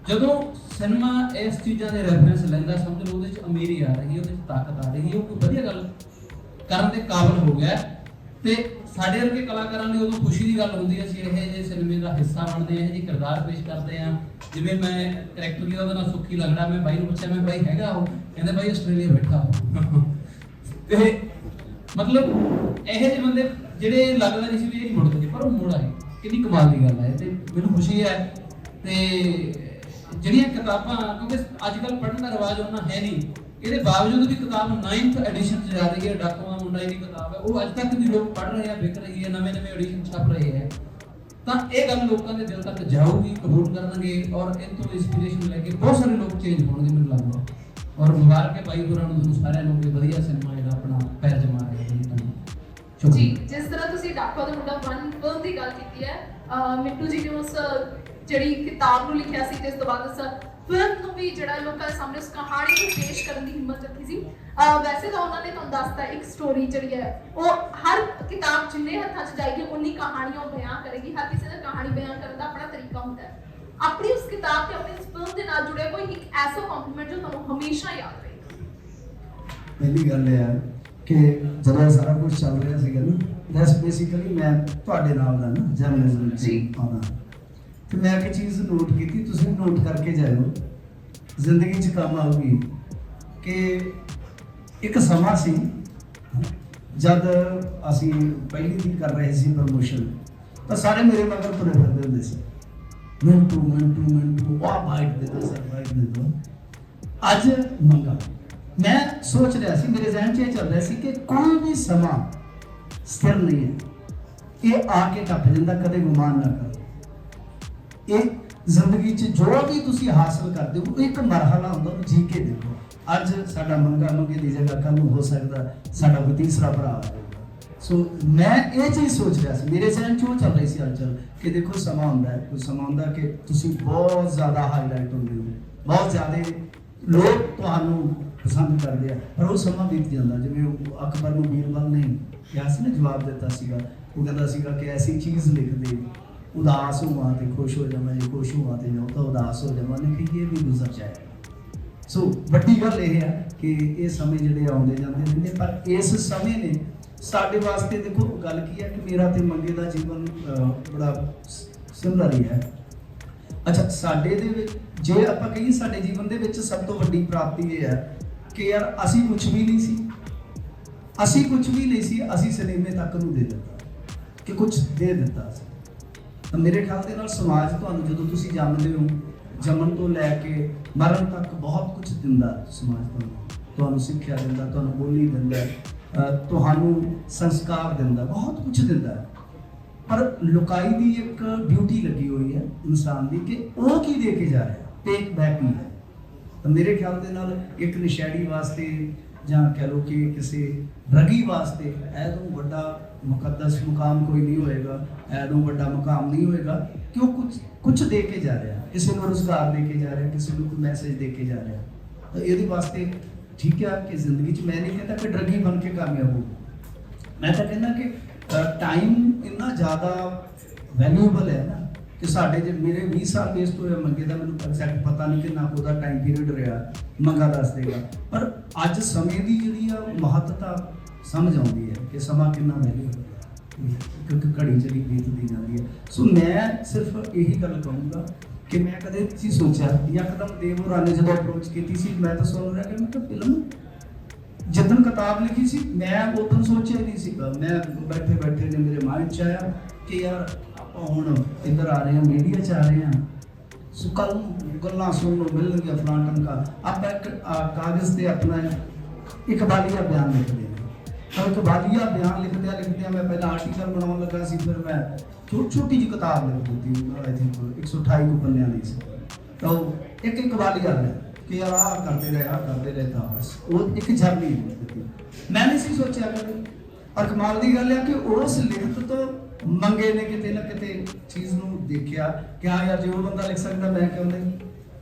ਜਦੋਂ ਸਿਨੇਮਾ ਇਸ ਚੀਜ਼ਾਂ ਦੇ ਰੈਫਰੈਂਸ ਲੈਂਦਾ, ਸਮਝ ਲਓ ਉਹਦੇ 'ਚ ਅਮੀਰੀ ਆ ਰਹੀ ਹੈ, ਉਹਦੇ 'ਚ ਤਾਕਤ ਆ ਰਹੀ ਹੈ, ਉਹ ਕੋਈ ਵਧੀਆ ਗੱਲ ਕਰਨ ਦੇ ਕਾਬਿਲ ਹੋ ਗਿਆ। ਤੇ ਸਾਡੇ ਵਰਗੇ ਕਲਾਕਾਰਾਂ ਲਈ ਉਦੋਂ ਖੁਸ਼ੀ ਦੀ ਗੱਲ ਹੁੰਦੀ ਹੈ, ਅਸੀਂ ਇਹ ਜਿਹੇ ਸਿਨੇਮੇ ਦਾ ਹਿੱਸਾ ਬਣਦੇ ਹਾਂ, ਇਹ ਜਿਹੇ ਕਿਰਦਾਰ ਪੇਸ਼ ਕਰਦੇ ਹਾਂ। ਜਿਵੇਂ ਮੈਂ ਕਰੈਕਟਰ ਦੀ ਉਹਦਾ ਨਾਮ ਸੁੱਖੀ ਲੱਗਦਾ, ਮੈਂ ਬਾਈ ਨੂੰ ਪੁੱਛਿਆ ਮੈਂ ਬਾਈ ਹੈਗਾ ਉਹ, ਕਹਿੰਦੇ ਬਾਈ ਆਸਟ੍ਰੇਲੀਆ ਬੈਠਾ ਤੇ ਮਤਲਬ ਇਹੋ ਜਿਹੇ ਬੰਦੇ ਜਿਹੜੇ ਲੱਗਦਾ ਨਹੀਂ ਸੀ ਵੀ ਇਹ ਨਹੀਂ ਮੁੜਦੇ, ਪਰ ਉਹ ਮੁੜ ਆਏ। ਕਿੰਨੀ ਕਮਾਲ ਦੀ ਗੱਲ ਹੈ ਤੇ ਮੈਨੂੰ ਖੁਸ਼ੀ ਹੈ। ਤੇ ਜਿਹੜੀਆਂ ਕਿਤਾਬਾਂ, ਕਿਉਂਕਿ ਅੱਜ ਕੱਲ੍ਹ ਪੜ੍ਹਨ ਦਾ ਰਿਵਾਜ ਉਹਨਾਂ ਹੈ ਨਹੀਂ, ਇਹਦੇ ਬਾਵਜੂਦ ਵੀ ਕਿਤਾਬ 9th ਐਡੀਸ਼ਨ 'ਚ ਜਾ ਰਹੀ ਹੈ, ਡਾਕੂਆਂ ਦਾ ਮੁੰਡਾ ਇਹਦੀ ਕਿਤਾਬ ਹੈ, ਉਹ ਅੱਜ ਤੱਕ ਵੀ ਲੋਕ ਪੜ੍ਹ ਰਹੇ ਆ, ਵਿਕ ਰਹੀ ਹੈ, ਨਵੇਂ ਐਡੀਸ਼ਨ ਛਪ ਰਹੇ ਹੈ। ਤਾਂ ਇਹ ਗੱਲ ਲੋਕਾਂ ਦੇ ਦਿਲ ਤੱਕ ਜਾਊਗੀ, ਕਬੂਲ ਕਰਨਗੇ ਔਰ ਇਹ ਤੋਂ ਇੰਸਪੀਰੇਸ਼ਨ ਲੈ ਕੇ ਬਹੁਤ ਸਾਰੇ ਲੋਕ ਚੇਂਜ ਹੋਣਗੇ ਮੈਨੂੰ ਲੱਗਦਾ। ਔਰ ਮੁਬਾਰਕ ਹੈ ਭਾਈ ਹੋਰਾਂ ਨੂੰ, ਸਾਰਿਆਂ ਨੂੰ ਕਿ ਵਧੀਆ ਸਿਨੇਮਾ ਜਿਹੜਾ ਆਪਣਾ ਪੈਰ ਜਮਾ ਰਿਹਾ ਹੈ ਜੀ। ਜਿਸ ਤਰ੍ਹਾਂ ਤੁਸੀਂ ਡਾਕੂਆਂ ਦਾ ਮੁੰਡਾ 1 ਫਿਲਮ ਦੀ ਗੱਲ ਕੀਤੀ ਹੈ, ਮਿੰਟੂ ਜੀ ਨੇ ਉਸ ਜਿਹੜੀ ਕਿਤਾਬ ਨੂੰ ਲਿਖਿਆ ਸੀ ਤੇ ਇਸ ਤੋਂ ਬਾਅਦ ਫਿਲਮ ਨੂੰ ਵੀ ਜਿਹੜਾ ਲੋਕਾਂ ਦੇ ਸਾਹਮਣੇ ਉਸ ਕਹਾਣੀ ਨੂੰ ਪੇਸ਼ ਕਰਨ ਦੀ ਹਿੰਮਤ ਰੱਖੀ ਸੀ। ਵੈਸੇ ਤਾਂ ਉਹਨਾਂ ਨੇ ਤੁਹਾਨੂੰ ਦੱਸਤਾ ਇੱਕ ਸਟੋਰੀ ਜਿਹੜੀ ਹੈ ਉਹ ਹਰ ਕਿਤਾਬ ਜਿੰਨੇ ਹੱਥਾਂ 'ਚ ਜਾਏਗੀ ਉਨੀ ਕਹਾਣੀਆਂ ਬਿਆਨ ਕਰੇਗੀ, ਹਰ ਕਿਸੇ ਦਾ ਕਹਾਣੀ ਬਿਆਨ ਕਰਨ ਦਾ ਆਪਣਾ ਤਰੀਕਾ ਹੁੰਦਾ ਹੈ। ਆਪਣੀ ਉਸ ਕਿਤਾਬ ਤੇ ਆਪਣੀ ਇਸ ਫਿਲਮ ਦੇ ਨਾਲ ਜੁੜਿਆ ਕੋਈ ਇੱਕ ਐਸਾ ਕੰਪਲੀਮੈਂਟ ਜੋ ਤੁਹਾਨੂੰ ਹਮੇਸ਼ਾ ਯਾਦ ਰਹੇਗਾ? ਪਹਿਲੀ ਗੱਲ ਇਹ ਹੈ ਕਿ ਜਦੋਂ ਸਾਰਾ ਕੁਝ ਚੱਲ ਰਿਹਾ ਸੀਗਾ ਨਾ, ਦੈਟਸ ਬੇਸਿਕਲੀ ਮੈਂ ਤੁਹਾਡੇ ਨਾਲ ਦਾ ਨਾ ਜਰਨਲਿਜ਼ਮ ਵਿੱਚ ਆਉਣਾ, ਤੇ ਮੈਂ ਇੱਕ ਚੀਜ਼ ਨੋਟ ਕੀਤੀ, ਤੁਸੀਂ ਨੋਟ ਕਰਕੇ ਜਾਇਓ, ਜ਼ਿੰਦਗੀ 'ਚ ਕੰਮ ਆਊਗੀ। ਕਿ ਇੱਕ ਸਮਾਂ ਸੀ ਜਦ ਅਸੀਂ ਪਹਿਲੀ ਦੀ ਕਰ ਰਹੇ ਸੀ ਪ੍ਰਮੋਸ਼ਨ, ਤਾਂ ਸਾਰੇ ਮੇਰੇ ਮਗਰ ਤੁਰੇ ਫਿਰਦੇ ਹੁੰਦੇ ਸੀ ਮਿੰਟੂ ਵਾਹ ਬਾਈਟ ਦੇ ਦੋ ਸਰ, ਬਾਈਟ ਦੇ ਦੋ। ਅੱਜ ਮੰਗਾ ਮੈਂ ਸੋਚ ਰਿਹਾ ਸੀ, ਮੇਰੇ ਜ਼ਿਹਨ 'ਚ ਇਹ ਚੱਲ ਰਿਹਾ ਸੀ ਕਿ ਕੋਈ ਵੀ ਸਮਾਂ ਸਥਿਰ ਨਹੀਂ ਹੈ, ਇਹ ਆ ਕੇ ਟੱਪ ਜਾਂਦਾ, ਕਦੇ ਗੁਮਾਨ ਨਾ ਕਰੋ। ਇਹ ਜ਼ਿੰਦਗੀ 'ਚ ਜੋ ਵੀ ਤੁਸੀਂ ਹਾਸਲ ਕਰਦੇ ਹੋ ਉਹ ਇੱਕ ਮਰਹਲਾ ਹੁੰਦਾ, ਉਹ ਜੀ ਕੇ ਦੇਖੋ। ਅੱਜ ਸਾਡਾ ਮੰਗਾ ਮੰਗੇ ਦੀ ਜਗ੍ਹਾ ਕੱਲ੍ਹ ਨੂੰ ਹੋ ਸਕਦਾ ਸਾਡਾ ਕੋਈ ਤੀਸਰਾ ਭਰਾ ਆ ਜਾਊਗਾ। ਸੋ ਮੈਂ ਇਹ ਚੀਜ਼ ਸੋਚ ਰਿਹਾ ਸੀ, ਮੇਰੇ ਜ਼ਿਹਨ 'ਚ ਉਹ ਚੱਲ ਰਹੀ ਸੀ ਹਲਚਲ ਕਿ ਦੇਖੋ ਸਮਾਂ ਹੁੰਦਾ ਹੈ, ਕੋਈ ਸਮਾਂ ਹੁੰਦਾ ਕਿ ਤੁਸੀਂ ਬਹੁਤ ਜ਼ਿਆਦਾ ਹਾਈਲਾਈਟ ਹੁੰਦੇ ਹੋ, ਬਹੁਤ ਜ਼ਿਆਦਾ ਲੋਕ ਤੁਹਾਨੂੰ ਪਸੰਦ ਕਰਦੇ ਆ, ਪਰ ਉਹ ਸਮਾਂ ਬੀਤ ਜਾਂਦਾ। ਜਿਵੇਂ ਉਹ ਅਕਬਰ ਨੂੰ ਬੀਰਬਲ ਨੇ ਕਿਹਾ ਸੀ ਨਾ, ਜਵਾਬ ਦਿੱਤਾ ਸੀਗਾ, ਉਹ ਕਹਿੰਦਾ ਸੀਗਾ ਕਿ ਐਸੀ ਚੀਜ਼ ਲਿਖ ਦੇ, ਉਦਾਸ ਹੋਵਾਂ ਤੇ ਖੁਸ਼ ਹੋ ਜਾਵਾਂ, ਜੇ ਖੁਸ਼ ਹੋਵਾਂ ਤੇ ਜਾਉ ਤਾਂ ਉਦਾਸ ਹੋ ਜਾਵਾਂ, ਨੇ ਕਿ ਇਹ ਵੀ ਗੁਜ਼ਰ ਜਾਏਗਾ। ਸੋ ਵੱਡੀ ਗੱਲ ਇਹ ਹੈ ਕਿ ਇਹ ਸਮੇਂ ਜਿਹੜੇ ਆਉਂਦੇ ਜਾਂਦੇ ਰਹਿੰਦੇ, ਪਰ ਇਸ ਸਮੇਂ ਨੇ ਸਾਡੇ ਵਾਸਤੇ ਦੇਖੋ ਗੱਲ ਕੀ ਹੈ ਕਿ ਮੇਰਾ ਤੇ ਮੰਗੇ ਦਾ ਜੀਵਨ ਬੜਾ ਸਿਮਿਲਰ ਹੀ ਹੈ। ਅੱਛਾ, ਸਾਡੇ ਦੇ ਵਿੱਚ ਜੇ ਆਪਾਂ ਕਹੀਏ ਸਾਡੇ ਜੀਵਨ ਦੇ ਵਿੱਚ ਸਭ ਤੋਂ ਵੱਡੀ ਪ੍ਰਾਪਤੀ ਇਹ ਹੈ ਕਿ ਯਾਰ ਅਸੀਂ ਕੁਝ ਵੀ ਨਹੀਂ ਸੀ, ਅਸੀਂ ਸਿਨੇਮੇ ਤੱਕ ਨੂੰ ਦੇ ਦਿੱਤਾ ਕਿ ਕੁਝ ਦੇ ਦਿੱਤਾ ਸੀ। ਤਾਂ ਮੇਰੇ ਖਿਆਲ ਦੇ ਨਾਲ ਸਮਾਜ ਤੁਹਾਨੂੰ ਜਦੋਂ ਤੁਸੀਂ ਜੰਮਦੇ ਹੋ, ਜੰਮਣ ਤੋਂ ਲੈ ਕੇ ਮਰਨ ਤੱਕ ਬਹੁਤ ਕੁਝ ਦਿੰਦਾ ਸਮਾਜ, ਤੁਹਾਨੂੰ ਸਿੱਖਿਆ ਦਿੰਦਾ, ਤੁਹਾਨੂੰ ਬੋਲੀ ਦਿੰਦਾ, ਤੁਹਾਨੂੰ ਸੰਸਕਾਰ ਦਿੰਦਾ, ਬਹੁਤ ਕੁਝ ਦਿੰਦਾ। ਪਰ ਲੁਕਾਈ ਦੀ ਇੱਕ ਡਿਊਟੀ ਲੱਗੀ ਹੋਈ ਹੈ ਇਨਸਾਨ ਦੀ ਕਿ ਉਹ ਕੀ ਦੇ ਕੇ ਜਾ ਰਿਹਾ, ਟੇਕ ਬੈਕ ਨਹੀਂ ਹੈ। ਤਾਂ ਮੇਰੇ ਖਿਆਲ ਦੇ ਨਾਲ ਇੱਕ ਨਸ਼ੈੜੀ ਵਾਸਤੇ ਜਾਂ ਕਹਿ ਲਓ ਕਿ ਕਿਸੇ ਰਗੀ ਵਾਸਤੇ ਇਹ ਤੋਂ ਵੱਡਾ ਮੁਕੱਦਸ ਮੁਕਾਮ ਕੋਈ ਨਹੀਂ ਹੋਏਗਾ, ਇਹ ਤੋਂ ਵੱਡਾ ਮੁਕਾਮ ਨਹੀਂ ਹੋਏਗਾ ਕਿ ਉਹ ਕੁਝ ਦੇ ਕੇ ਜਾ ਰਿਹਾ, ਕਿਸੇ ਨੂੰ ਰੁਜ਼ਗਾਰ ਦੇ ਕੇ ਜਾ ਰਿਹਾ, ਕਿਸੇ ਨੂੰ ਕੋਈ ਮੈਸੇਜ ਦੇ ਕੇ ਜਾ ਰਿਹਾ। ਤਾਂ ਇਹਦੇ ਵਾਸਤੇ ਠੀਕ ਹੈ ਕਿ ਜ਼ਿੰਦਗੀ 'ਚ ਮੈਂ ਨਹੀਂ ਕਹਿੰਦਾ ਕਿ ਡਰਗੀ ਬਣ ਕੇ ਕਾਮਯਾਬ ਹੋ, ਮੈਂ ਤਾਂ ਕਹਿੰਦਾ ਕਿ ਟਾਈਮ ਇੰਨਾ ਜ਼ਿਆਦਾ ਵੈਲਿਊਬਲ ਹੈ ਨਾ ਕਿ ਸਾਡੇ ਜੇ ਮੇਰੇ 20 ਸਾਲ ਵੇਸਟ ਹੋਏ ਮੰਗੇ ਦਾ ਮੈਨੂੰ ਐਗਜ਼ੈਕਟ ਪਤਾ ਨਹੀਂ ਕਿੰਨਾ ਉਹਦਾ ਟਾਈਮ ਪੀਰੀਅਡ ਰਿਹਾ, ਮੰਗਾ ਦੱਸ ਦੇਗਾ। ਪਰ ਅੱਜ ਸਮੇਂ ਦੀ ਜਿਹੜੀ ਆ ਮਹੱਤਤਾ ਸਮਝ ਆਉਂਦੀ ਹੈ ਕਿ ਸਮਾਂ ਕਿੰਨਾ ਵੈਲਿਊਬਲ ਹੈ, ਇੱਕ ਘੜੀ ਜਿਹੜੀ ਬੀਤਦੀ ਜਾਂਦੀ ਹੈ। ਸੋ ਮੈਂ ਸਿਰਫ ਇਹੀ ਗੱਲ ਕਹੂੰਗਾ ਕਿ ਮੈਂ ਕਦੇ ਸੀ ਸੋਚਿਆ ਯਕਦਮ ਦੇਵ ਹੋਰਾਂ ਨੇ ਜਦੋਂ ਅਪਰੋਚ ਕੀਤੀ ਸੀ, ਮੈਂ ਤਾਂ ਸੁਣ ਰਿਹਾ ਕਿ ਮੈਂ ਤਾਂ ਫਿਲਮ ਜਿੱਦਣ ਕਿਤਾਬ ਲਿਖੀ ਸੀ ਮੈਂ ਉਦੋਂ ਸੋਚਿਆ ਹੀ ਨਹੀਂ ਸੀਗਾ। ਮੈਂ ਬੈਠੇ ਨੇ ਮੇਰੇ ਮਾਈਂਡ 'ਚ ਆਇਆ ਕਿ ਯਾਰ ਆਪਾਂ ਹੁਣ ਇੱਧਰ ਆ ਰਹੇ ਹਾਂ, ਮੀਡੀਆ 'ਚ ਆ ਰਹੇ ਹਾਂ, ਸੋ ਕੱਲ ਗੱਲਾਂ ਸੁਣਨ ਨੂੰ ਮਿਲਣਗੀਆਂ ਫਲਾਣਾ ਟਮਕਾ। ਆਪਾਂ ਇੱਕ ਕਾਗਜ਼ ਤੇ ਆਪਣਾ ਇੱਕ ਵਾਲੀਆ ਬਿਆਨ ਲਿਖਦੇ ਹਾਂ, ਤਾਂ ਇੱਕ ਵਾਲੀਆ ਬਿਆਨ ਲਿਖਦਿਆਂ ਮੈਂ ਪਹਿਲਾਂ ਆਰਟੀਕਲ ਬਣਾਉਣ ਲੱਗਾ ਸੀ, ਫਿਰ ਮੈਂ ਛੋਟੀ ਜਿਹੀ ਕਿਤਾਬ ਲਿਖ ਦਿੱਤੀ, ਆਈ ਥਿੰਕ 128 ਪੰਨਿਆਂ ਦੀ ਸੀ। ਤਾਂ ਇੱਕ ਵਾਲੀਆ ਹੈ ਕਿ ਯਾਰ ਆਹ ਕਰਦੇ ਰਹੇ ਤਾਂ ਬਸ ਉਹ ਇੱਕ ਜਰਨੀ ਦਿੱਤੀ। ਮੈਂ ਨਹੀਂ ਸੀ ਸੋਚਿਆ ਕਦੇ। ਔਰ ਕਮਾਲ ਦੀ ਗੱਲ ਹੈ ਕਿ ਉਸ ਲਿਖਤ ਤੋਂ ਮੰਗੇ ਨੇ ਕਿਤੇ ਨਾ ਕਿਤੇ ਚੀਜ਼ ਨੂੰ ਦੇਖਿਆ ਕਿ ਹਾਂ ਯਾਰ ਜੇ ਉਹ ਬੰਦਾ ਲਿਖ ਸਕਦਾ ਮੈਂ ਕਿਉਂ ਨਹੀਂ,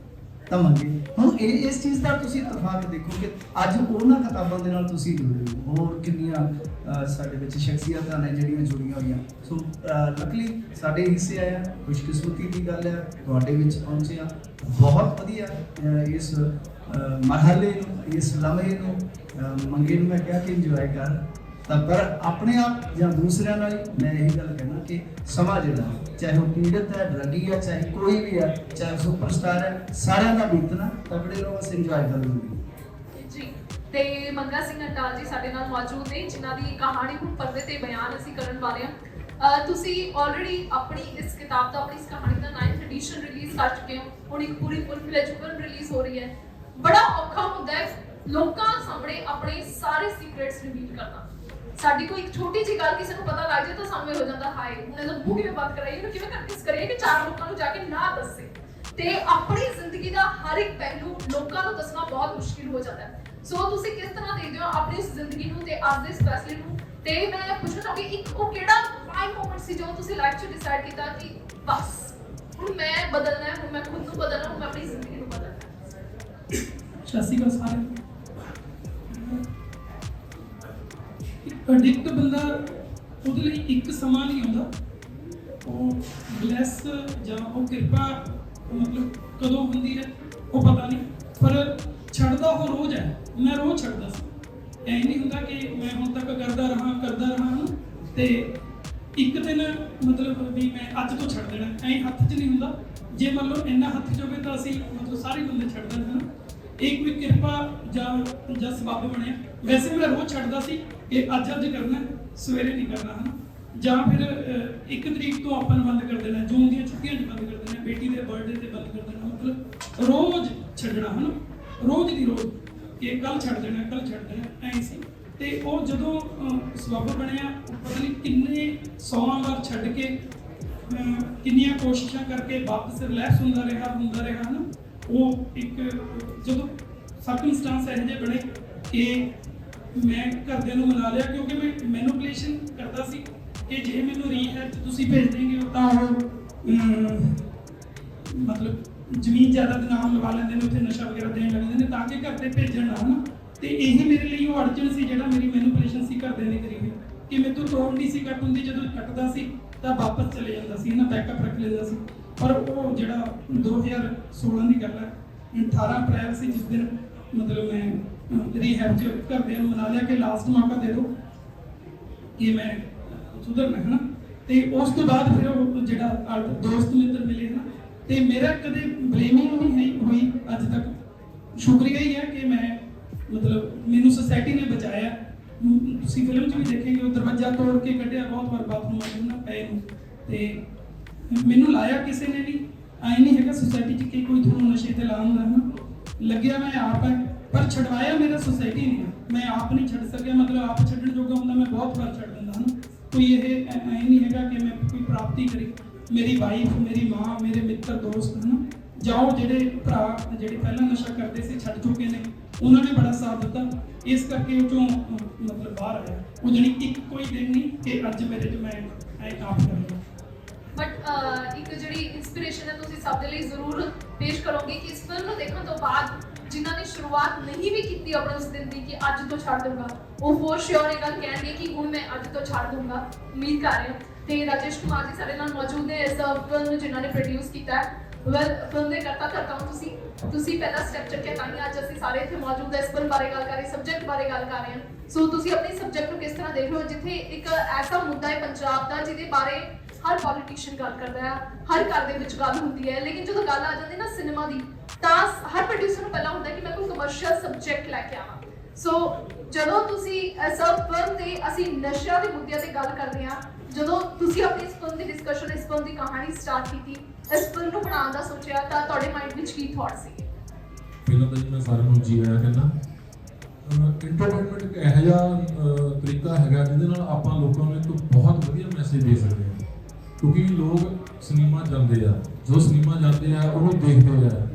ਤਾਂ ਮੰਗੇ। ਹੁਣ ਇਸ ਚੀਜ਼ ਦਾ ਤੁਸੀਂ ਇਤਫਾਕ ਦੇਖੋ ਕਿ ਅੱਜ ਉਹਨਾਂ ਕਿਤਾਬਾਂ ਦੇ ਨਾਲ ਤੁਸੀਂ ਜੁੜੇ ਹੋ, ਹੋਰ ਕਿੰਨੀਆਂ ਸਾਡੇ ਵਿੱਚ ਸ਼ਖਸੀਅਤਾਂ ਨੇ ਜਿਹੜੀਆਂ ਜੁੜੀਆਂ ਹੋਈਆਂ। ਸੋ ਲੱਕਲੀ ਸਾਡੇ ਹਿੱਸੇ ਆਇਆ, ਖੁਸ਼ਕਿਸਮਤੀ ਦੀ ਗੱਲ ਹੈ ਤੁਹਾਡੇ ਵਿੱਚ ਪਹੁੰਚਿਆ, ਬਹੁਤ ਵਧੀਆ। ਇਸ ਮਰਹਲੇ ਨੂੰ, ਇਸ ਲਮਹੇ ਨੂੰ ਮੰਗੇ ਨੂੰ ਮੈਂ ਕਿਹਾ ਕਿ ਇੰਜੋਏ ਕਰ, ਤਾਂ ਪਰ ਆਪਣੇ ਆਪ ਜਾਂ ਦੂਸਰਿਆਂ ਨਾਲ ਮੈਂ ਇਹੀ ਗੱਲ ਕਹਿਣਾ ਕਿ ਸਮਾਂ ਜਿਹੜਾ ਚਾਹੇ ਉਹ ਪੀੜਤ ਹੈ, ਡਰਗੀ ਹੈ, ਚਾਹੇ ਕੋਈ ਵੀ ਹੈ, ਚਾਹੇ ਸੁਪਰਸਟਾਰ ਹੈ, ਸਾਰਿਆਂ ਦਾ ਬੀਤਣਾ ਤਗੜੇ ਰਹੋ, ਬਸ ਇੰਜੋਏ ਕਰ ਲੂਗੀ ਜੀ। ਤੇ ਮੰਗਾ ਸਿੰਘ ਅਟਾਲ ਜੀ ਸਾਡੇ ਨਾਲ ਮੌਜੂਦ ਨੇ, ਜਿਨ੍ਹਾਂ ਦੀ ਕਹਾਣੀ ਨੂੰ ਪਰਦੇ ਤੇ ਬਿਆਨ ਅਸੀਂ ਕਰਨ ਵਾਲੇ ਹਾਂ। ਤੁਸੀਂ ਆਲਰੇਡੀ ਆਪਣੀ ਇਸ ਕਿਤਾਬ ਦਾ, ਆਪਣੀ ਇਸ ਕਹਾਣੀ ਦਾ 9th ਐਡੀਸ਼ਨ ਰਿਲੀਜ਼ ਕਰ ਚੁੱਕੇ ਹੋ, ਹੁਣ ਇੱਕ ਪੂਰੀ ਫੁੱਲ ਫਲੈਜ ਫਿਲਮ ਰਿਲੀਜ਼ ਹੋ ਰਹੀ ਹੈ। ਬੜਾ ਔਖਾ ਹੁੰਦਾ ਹੈ ਲੋਕਾਂ ਸਾਹਮਣੇ ਆਪਣੇ ਸਾਰੇ ਸੀਕ੍ਰੇਟਸ ਰਿਵੀਲ ਕਰਨਾ। ਸਾਡੀ ਕੋਈ ਇੱਕ ਛੋਟੀ ਜਿਹੀ ਗੱਲ ਕਿਸੇ ਨੂੰ ਪਤਾ ਲੱਗ ਜਾਏ ਤਾਂ ਸਾਨੂੰ ਹੋ ਜਾਂਦਾ ਹਾਏ ਹੁਣ ਇਹਦਾ ਮੂੰਹ ਕਿਵੇਂ ਬੰਦ ਕਰਾਈਏ, ਇਹਨੂੰ ਕਿਵੇਂ ਕੰਟੈਸ ਕਰੀਏ ਕਿ 4 ਲੋਕਾਂ ਨੂੰ ਜਾ ਕੇ ਨਾ ਦੱਸੇ। ਤੇ ਆਪਣੀ ਜ਼ਿੰਦਗੀ ਦਾ ਹਰ ਇੱਕ ਪਹਿਲੂ ਲੋਕਾਂ ਨੂੰ ਦੱਸਣਾ ਬਹੁਤ ਮੁਸ਼ਕਿਲ ਹੋ ਜਾਂਦਾ ਹੈ। ਸੋ ਤੁਸੀਂ ਕਿਸ ਤਰ੍ਹਾਂ ਦੇਖਦੇ ਹੋ ਆਪਣੀ ਇਸ ਜ਼ਿੰਦਗੀ ਨੂੰ ਤੇ ਅੱਜ ਦੇ ਇਸ ਫੈਸਲੇ ਨੂੰ? ਤੇ ਮੈਂ ਪੁੱਛਣਾ ਚਾਹੁੰਦੀ ਇੱਕ ਉਹ ਕਿਹੜਾ ਫਾਈਨ ਮੋਮੈਂਟ ਸੀ ਜੋ ਤੁਸੀਂ ਲਾਈਫ 'ਚ ਡਿਸਾਈਡ ਕੀਤਾ ਕਿ ਬਸ ਹੁਣ ਮੈਂ ਬਦਲਣਾ ਹੈ, ਹੁਣ ਮੈਂ ਖੁਦ ਨੂੰ ਬਦਲਣਾ, ਹੁਣ ਮੈਂ ਆਪਣੀ ਜ਼ਿੰਦਗੀ ਨੂੰ ਬਦਲਣਾ ਹੈ? ਸਤਿ ਸ਼੍ਰੀ ਅਕਾਲ ਸਾਰਿਆਂ ਨੂੰ। ਅਡਿਕਟ ਬੰਦਾ, ਉਹਦੇ ਲਈ ਇੱਕ ਸਮਾਂ ਨਹੀਂ ਆਉਂਦਾ, ਉਹ ਬਲੈਸ ਜਾਂ ਉਹ ਕਿਰਪਾ ਮਤਲਬ ਕਦੋਂ ਹੁੰਦੀ ਹੈ ਉਹ ਪਤਾ ਨਹੀਂ, ਪਰ ਛੱਡਦਾ ਉਹ ਰੋਜ਼ ਹੈ। ਮੈਂ ਰੋਜ਼ ਛੱਡਦਾ ਸੀ, ਐ ਨਹੀਂ ਹੁੰਦਾ ਕਿ ਮੈਂ ਹੁਣ ਤੱਕ ਕਰਦਾ ਰਹਾ ਤੇ ਇੱਕ ਦਿਨ ਮਤਲਬ ਵੀ ਮੈਂ ਅੱਜ ਤੋਂ ਛੱਡ ਦੇਣਾ, ਐਂ ਹੱਥ 'ਚ ਨਹੀਂ ਹੁੰਦਾ। ਜੇ ਮੰਨ ਲਓ ਇੰਨਾ ਹੱਥ 'ਚ ਹੋਵੇ ਤਾਂ ਅਸੀਂ ਮਤਲਬ ਸਾਰੇ ਬੰਦੇ ਛੱਡ ਦਿੰਦੇ ਹਨ। ਇਹ ਕੋਈ ਕਿਰਪਾ ਜਾਂ ਸਬੱਬ ਬਣਿਆ। ਵੈਸੇ ਮੈਂ ਰੋਜ਼ ਛੱਡਦਾ ਸੀ ਕਿ ਅੱਜ ਕਰਨਾ, ਸਵੇਰੇ ਨਹੀਂ ਕਰਨਾ, ਜਾਂ ਫਿਰ 1 ਤਰੀਕ ਤੋਂ ਆਪਾਂ ਨੂੰ ਬੰਦ ਕਰ ਦੇਣਾ, ਜੂਨ ਦੀਆਂ ਛੁੱਟੀਆਂ 'ਚ ਬੰਦ ਕਰ ਦੇਣਾ, ਬੇਟੀ ਦੇ ਦੇ ਬਰਥਡੇ ਤੇ ਬੰਦ ਕਰ ਦੇਣਾ, ਮਤਲਬ ਰੋਜ਼ ਛੱਡਣਾ ਹੈ ਨਾ, ਰੋਜ਼ ਦੀ ਰੋਜ਼ ਕਿ ਕੱਲ ਛੱਡ ਦੇਣਾ ਐਂ ਸੀ। ਤੇ ਉਹ ਜਦੋਂ ਸਬੱਬ ਬਣਿਆ, ਪਤਾ ਨਹੀਂ ਕਿੰਨੇ 100 ਵਾਰ ਛੱਡ ਕੇ ਕਿੰਨੀਆਂ ਕੋਸ਼ਿਸ਼ਾਂ ਕਰਕੇ ਵਾਪਸ ਰਿਲੈਕਸ ਹੁੰਦਾ ਰਿਹਾ ਨਾ। ਉਹ ਇੱਕ ਜਦੋਂ ਸਰਕਮਸਟੈਂਸ ਇਹੋ ਜਿਹੇ ਬਣੇ ਕਿ ਮੈਂ ਘਰਦਿਆਂ ਨੂੰ ਮਨਾ ਲਿਆ, ਕਿਉਂਕਿ ਮੈਂ ਮੈਨੂਪੂਲੇਸ਼ਨ ਕਰਦਾ ਸੀ ਕਿ ਜੇ ਮੈਨੂੰ ਰੀਹੈਬ ਤੁਸੀਂ ਭੇਜ ਦੇਂਗੇ ਤਾਂ ਉਹ ਮਤਲਬ ਜ਼ਮੀਨ ਜਾਇਦਾਦ ਦੇ ਨਾਮ ਲਵਾ ਲੈਂਦੇ ਨੇ, ਉੱਥੇ ਨਸ਼ਾ ਵਗੈਰਾ ਦੇਣ ਲੱਗ ਜਾਂਦੇ ਨੇ ਤਾਂ ਕਿ ਘਰ ਦੇ ਭੇਜਣ ਨਾ ਹਨਾ। ਤੇ ਇਹੀ ਮੇਰੇ ਲਈ ਉਹ ਅੜਚਨ ਸੀ ਜਿਹੜਾ ਮੇਰੀ ਮੈਨੂਪੂਲੇਸ਼ਨ ਸੀ ਘਰਦਿਆਂ ਨੇ ਕਰੀ ਹੋਈ, ਕਿ ਮੇਰੇ ਤੋਂ ਤੋੜ ਨਹੀਂ ਸੀ ਕੱਟ ਹੁੰਦੀ, ਜਦੋਂ ਕੱਟਦਾ ਸੀ ਤਾਂ ਵਾਪਸ ਚਲੇ ਜਾਂਦਾ ਸੀ ਨਾ, ਬੈਕਅਪ ਰੱਖ ਲੈਂਦਾ ਸੀ। ਪਰ ਉਹ ਜਿਹੜਾ 2016 ਦੀ ਗੱਲ ਹੈ, 18 ਅਪ੍ਰੈਲ ਸੀ ਜਿਸ ਦਿਨ ਮਤਲਬ ਮੈਂ ਰੀਹੈਬ 'ਚ ਘਰਦਿਆਂ ਨੂੰ ਮਨਾ ਲਿਆ ਕਿ ਲਾਸਟ ਮੌਕਾ ਦੇ ਦਿਓ ਕਿ ਮੈਂ ਸੁਧਰਨਾ ਹੈ ਨਾ। ਤੇ ਉਸ ਤੋਂ ਬਾਅਦ ਫਿਰ ਉਹ ਜਿਹੜਾ ਦੋਸਤ ਮਿੱਤਰ ਮਿਲੇ ਹੈ ਨਾ, ਤੇ ਮੇਰਾ ਕਦੇ ਬਲੇਮਿੰਗ ਨਹੀਂ ਹੋਈ ਅੱਜ ਤੱਕ। ਸ਼ੁਕਰੀਆ ਹੀ ਹੈ ਕਿ ਮੈਂ ਮਤਲਬ ਮੈਨੂੰ ਸੋਸਾਇਟੀ ਨੇ ਬਚਾਇਆ। ਤੁਸੀਂ ਫਿਲਮ 'ਚ ਵੀ ਦੇਖੇਂਗੇ ਉਹ ਦਰਵਾਜ਼ਾ ਤੋੜ ਕੇ ਕੱਢਿਆ ਬਹੁਤ ਵਾਰ ਬਾਥਰੂਮ ਆਉਂਦੇ ਨਾ ਪਏ ਨੂੰ, ਤੇ ਮੈਨੂੰ ਲਾਇਆ ਕਿਸੇ ਨੇ ਨਹੀਂ। ਆਈ ਨਹੀਂ ਹੈਗਾ ਸੋਸਾਇਟੀ 'ਚ ਕਿ ਕੋਈ ਤੁਹਾਨੂੰ ਨਸ਼ੇ ਤੇ ਲਾਉਂਦਾ ਹੈ ਨਾ, ਲੱਗਿਆ ਮੈਂ ਆਪ ਹੈ, ਪਰ ਛਡਵਾਇਆ ਮੇਰਾ ਸੋਸਾਇਟੀ ਨੇ। ਮੈਂ ਆਪ ਨਹੀਂ ਛੱਡ ਸਕਿਆ, ਮਤਲਬ ਆਪ ਛੱਡਣ ਜੋਗਾ ਹੁੰਦਾ ਮੈਂ ਬਹੁਤ ਵਾਰ ਛੱਡ ਦਿੰਦਾ ਹਾਂ। ਕੋਈ ਇਹ ਐਂ ਨਹੀਂ ਹੈਗਾ ਕਿ ਮੈਂ ਕੋਈ ਪ੍ਰਾਪਤੀ ਕਰੀ। ਮੇਰੀ ਵਾਈਫ, ਮੇਰੀ ਮਾਂ, ਮੇਰੇ ਮਿੱਤਰ, ਦੋਸਤ ਹਨ ਜਾਓ, ਜਿਹੜੇ ਭਰਾ ਜਿਹੜੇ ਪਹਿਲਾਂ ਨਸ਼ਾ ਕਰਦੇ ਸੀ ਛੱਡ ਚੁੱਕੇ ਨੇ, ਉਹਨਾਂ ਨੇ ਬੜਾ ਸਾਥ ਦਿੱਤਾ। ਇਸ ਕਰਕੇ ਉਹ ਚੋਂ ਮਤਲਬ ਬਾਹਰ ਆਇਆ। ਉਹ ਜਾਣੀ ਇੱਕ ਕੋਈ ਦਿਨ ਨਹੀਂ ਕਿ ਅੱਜ ਮੇਰੇ 'ਚ ਮੈਂ ਐਂ ਕੰਮ ਕਰਾਂਗਾ। ਬਟ ਇੱਕ ਜਿਹੜੀ ਇਨਸਪੀਰੇਸ਼ਨ ਹੈ ਤੁਸੀਂ ਸਭ ਦੇ ਲਈ ਜ਼ਰੂਰ ਪੇਸ਼ ਕਰੋਗੇ ਕਿ ਇਸ ਫਿਲਮ ਨੂੰ ਦੇਖਣ ਤੋਂ ਬਾਅਦ ਜਿਨ੍ਹਾਂ ਨੇ ਸ਼ੁਰੂਆਤ ਨਹੀਂ ਵੀ ਕੀਤੀ ਆਪਣੇ ਉਸ ਦਿਨ ਦੀ ਕਿ ਅੱਜ ਤੋਂ ਛੱਡ ਦੂੰਗਾ, ਉਹ ਫੋਰ ਸ਼ੋਰ ਇਹ ਗੱਲ ਕਹਿਣਗੇ ਕਿ ਹੁਣ ਮੈਂ ਅੱਜ ਤੋਂ ਛੱਡ ਦੂੰਗਾ। ਉਮੀਦ ਕਰ ਰਹੇ ਹਾਂ। ਤੇ ਰਾਜੇਸ਼ ਕੁਮਾਰ ਜੀ ਸਾਡੇ ਨਾਲ ਮੌਜੂਦ ਨੇ ਇਸ ਫਿਲਮ ਨੂੰ ਜਿਨ੍ਹਾਂ ਨੇ ਪ੍ਰੋਡਿਊਸ ਕੀਤਾ ਹੈ। ਵੈਲ, ਫਿਲਮ ਦੇ ਕਰਤਾ ਤੁਸੀਂ ਪਹਿਲਾ ਸਟੈਪ ਚੱਕਿਆ ਤਾਂ ਹੀ ਅੱਜ ਅਸੀਂ ਸਾਰੇ ਇੱਥੇ ਮੌਜੂਦ ਹਾਂ, ਇਸ ਫਿਲਮ ਬਾਰੇ ਗੱਲ ਕਰ ਰਹੇ, ਸਬਜੈਕਟ ਬਾਰੇ ਗੱਲ ਕਰ ਰਹੇ ਹਾਂ। ਸੋ ਤੁਸੀਂ ਆਪਣੀ ਸਬਜੈਕਟ ਨੂੰ ਕਿਸ ਤਰ੍ਹਾਂ ਦੇਖ ਰਹੇ ਹੋ, ਜਿੱਥੇ ਇੱਕ ਐਸਾ ਮੁੱਦਾ ਹੈ ਪੰਜਾਬ ਦਾ ਜਿਹਦੇ ਬਾਰੇ ਹਰ ਪੋਲੀਟੀਸ਼ੀਅਨ ਗੱਲ ਕਰਦਾ ਹੈ, ਹਰ ਘਰ ਦੇ ਵਿੱਚ ਗੱਲ ਹੁੰਦੀ ਹੈ, ਲੇਕਿਨ ਜਦੋਂ ਗੱਲ ਆ ਜਾਂਦੀ ਨਾ ਸਿਨੇਮਾ ਦੀ, ਤਾਂ ਹਰ ਪ੍ਰੋਡਿਊਸਰ ਨੂੰ ਪਹਿਲਾਂ ਹੁੰਦਾ ਕਿ ਮੈਂ ਕੋਈ ਕਮਰਸ਼ੀਅਲ ਸਬਜੈਕਟ ਲੈ ਕੇ ਆਵਾਂ। ਸੋ ਜਦੋਂ ਤੁਸੀਂ ਸਭ ਫਿਲਮ ਤੇ ਅਸੀਂ ਨਸ਼ਿਆਂ ਦੇ ਮੁੱਦਿਆਂ ਤੇ ਗੱਲ ਕਰਦੇ ਹਾਂ, ਜਦੋਂ ਤੁਸੀਂ ਆਪਣੀ ਇਸ ਫਿਲਮ ਦੀ ਡਿਸਕਸ਼ਨ, ਇਸ ਫਿਲਮ ਦੀ ਕਹਾਣੀ ਸਟਾਰਟ ਕੀਤੀ, ਇਸ ਫਿਲਮ ਨੂੰ ਬਣਾਉਣ ਦਾ ਸੋਚਿਆ, ਤਾਂ ਤੁਹਾਡੇ ਮਾਈਂਡ ਵਿੱਚ ਕੀ ਥਾਟ ਸੀ? ਫਿਲਮ ਦਾ ਮੈਂ ਸਾਰਿਆਂ ਨੂੰ ਜੀ ਆਇਆ ਕਹਿੰਦਾ, ਇੰਟਰਟੇਨਮੈਂਟ ਇੱਕ ਇਹੋ ਜਿਹਾ ਤਰੀਕਾ ਹੈਗਾ ਜਿਹਦੇ ਨਾਲ ਆਪਾਂ ਲੋਕਾਂ ਨੂੰ ਇੱਕ ਬਹੁਤ ਵਧੀਆ ਮੈਸੇਜ ਦੇ ਸਕਦੇ ਹਾਂ। ਕਿਉਂਕਿ ਲੋਕ ਸਿਨੇਮਾ ਜਾਂਦੇ ਆ, ਜੋ ਸਿਨੇਮਾ ਜਾਂਦੇ ਆ ਉਹਨੂੰ ਦੇਖਦੇ ਆ।